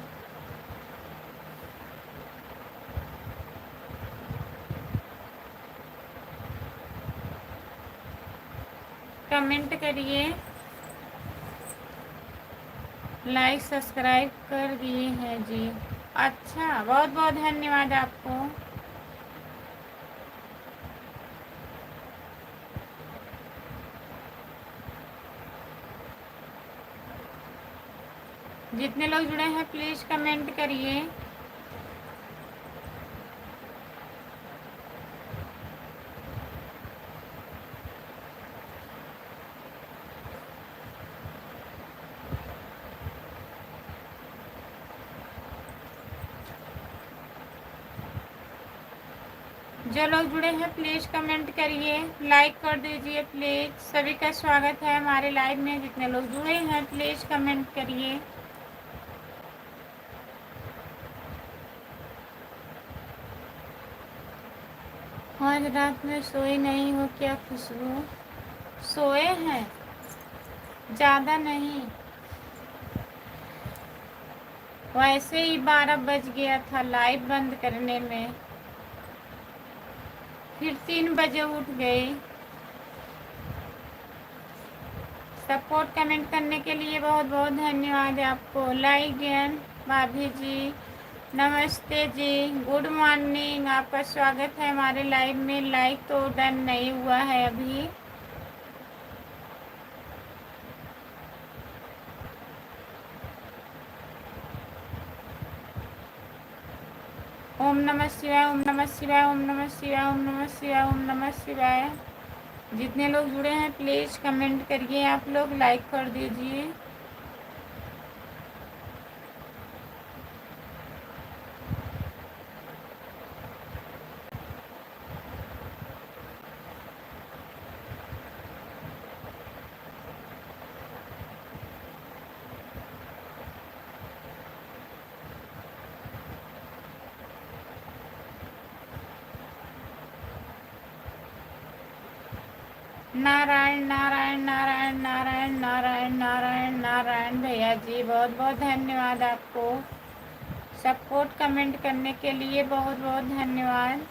S1: कमेंट करिए, लाइक सब्सक्राइब कर दिए हैं जी। अच्छा, बहुत बहुत धन्यवाद आपको। जितने लोग जुड़े हैं प्लीज़ कमेंट करिए। जो लोग जुड़े हैं प्लीज़ कमेंट करिए, लाइक कर दीजिए प्लीज़। सभी का स्वागत है हमारे लाइव में। जितने लोग जुड़े हैं प्लीज़ कमेंट करिए। आज रात में सोई नहीं हो क्या खुशबू? सोए हैं, ज़्यादा नहीं। वैसे ही 12 बज गया था लाइव बंद करने में, फिर 3 बजे उठ गई। सपोर्ट कमेंट करने के लिए बहुत बहुत धन्यवाद आपको। लाइक एंड भाभी जी नमस्ते जी, गुड मॉर्निंग। आपका स्वागत है हमारे लाइव में। लाइक तो डन नहीं हुआ है अभी। ओम नमः शिवाय, ओम नमः शिवाय, ओम नमः शिवाय, ओम नमः शिवाय, ओम नमः शिवाय। जितने लोग जुड़े हैं प्लीज़ कमेंट करिए, आप लोग लाइक कर दीजिए। नारायण नारायण नारायण नारायण नारायण नारायण नारायण। भैया जी बहुत बहुत धन्यवाद आपको। सपोर्ट कमेंट करने के लिए बहुत बहुत धन्यवाद।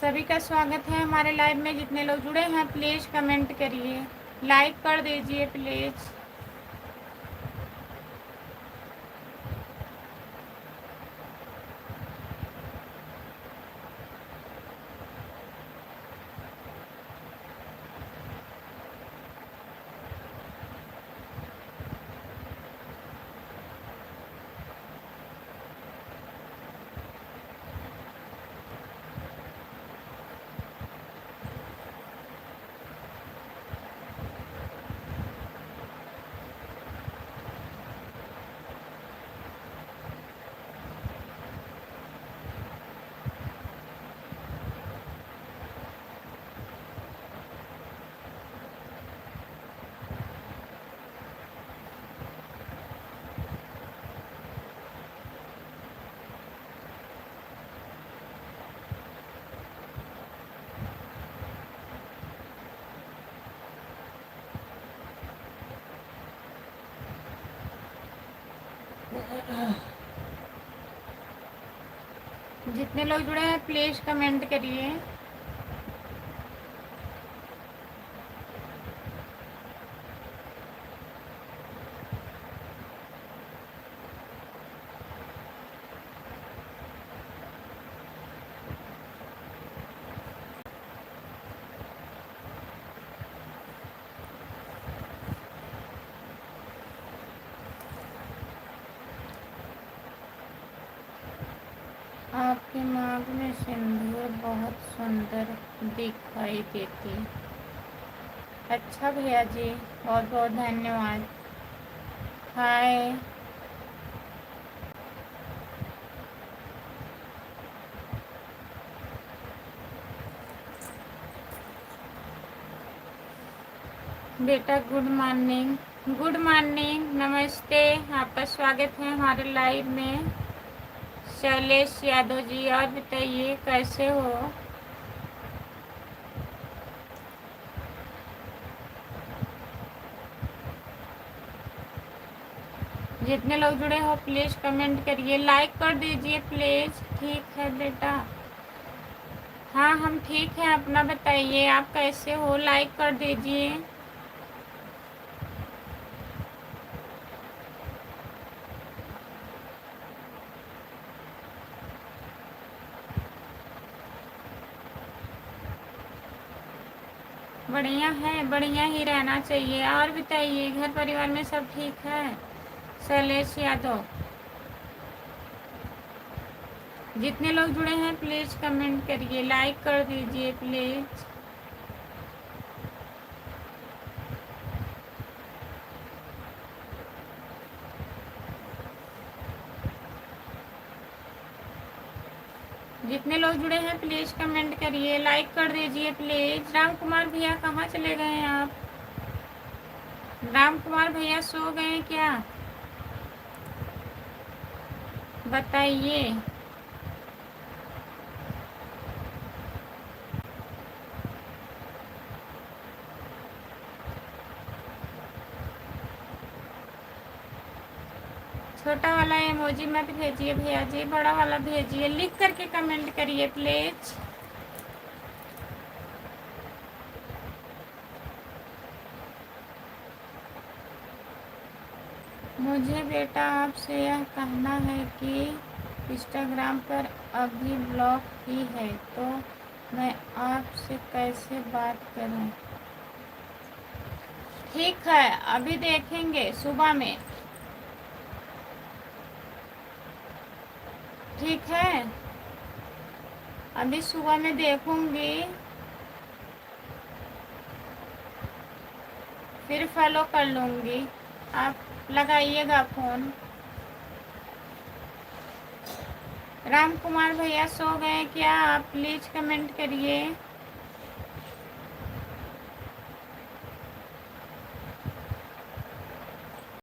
S1: सभी का स्वागत है हमारे लाइव में। जितने लोग जुड़े हैं प्लीज़ कमेंट करिए, लाइक कर दीजिए प्लीज़। जितने लोग जुड़े हैं प्लीज़ कमेंट करिए। आपकी मांग में सिंदूर बहुत सुंदर दिखाई देती है। अच्छा भैया जी, बहुत बहुत धन्यवाद। हाय। बेटा गुड मॉर्निंग। गुड मॉर्निंग, नमस्ते। आपका स्वागत है हमारे लाइव में। शैलेश यादव जी, और बताइए कैसे हो? जितने लोग जुड़े हो प्लीज़ कमेंट करिए, लाइक कर दीजिए प्लीज़। ठीक है बेटा। हाँ हम ठीक हैं, अपना बताइए आप कैसे हो? लाइक कर दीजिए। बढ़िया है, बढ़िया ही रहना चाहिए। और बताइए घर परिवार में सब ठीक है? शैलेश यादव। जितने लोग जुड़े हैं प्लीज़ कमेंट करिए, लाइक कर दीजिए प्लीज़। जितने लोग जुड़े हैं प्लीज़ कमेंट करिए, लाइक कर दीजिए प्लीज़। राम कुमार भैया कहाँ चले गए हैं आप? राम कुमार भैया सो गए क्या? बताइए। छोटा वाला इमोजी मत भेजिए भैया जी, बड़ा वाला भेजिए। लिख करके कमेंट करिए प्लीज़। मुझे बेटा आपसे यह कहना है कि इंस्टाग्राम पर अभी ब्लॉक ही है, तो मैं आपसे कैसे बात करूं? ठीक है, अभी देखेंगे सुबह में। ठीक है, अभी सुबह में देखूंगी, फिर फॉलो कर लूँगी। आप लगाइएगा फ़ोन। राम कुमार भैया सो गए क्या? आप प्लीज़ कमेंट करिए।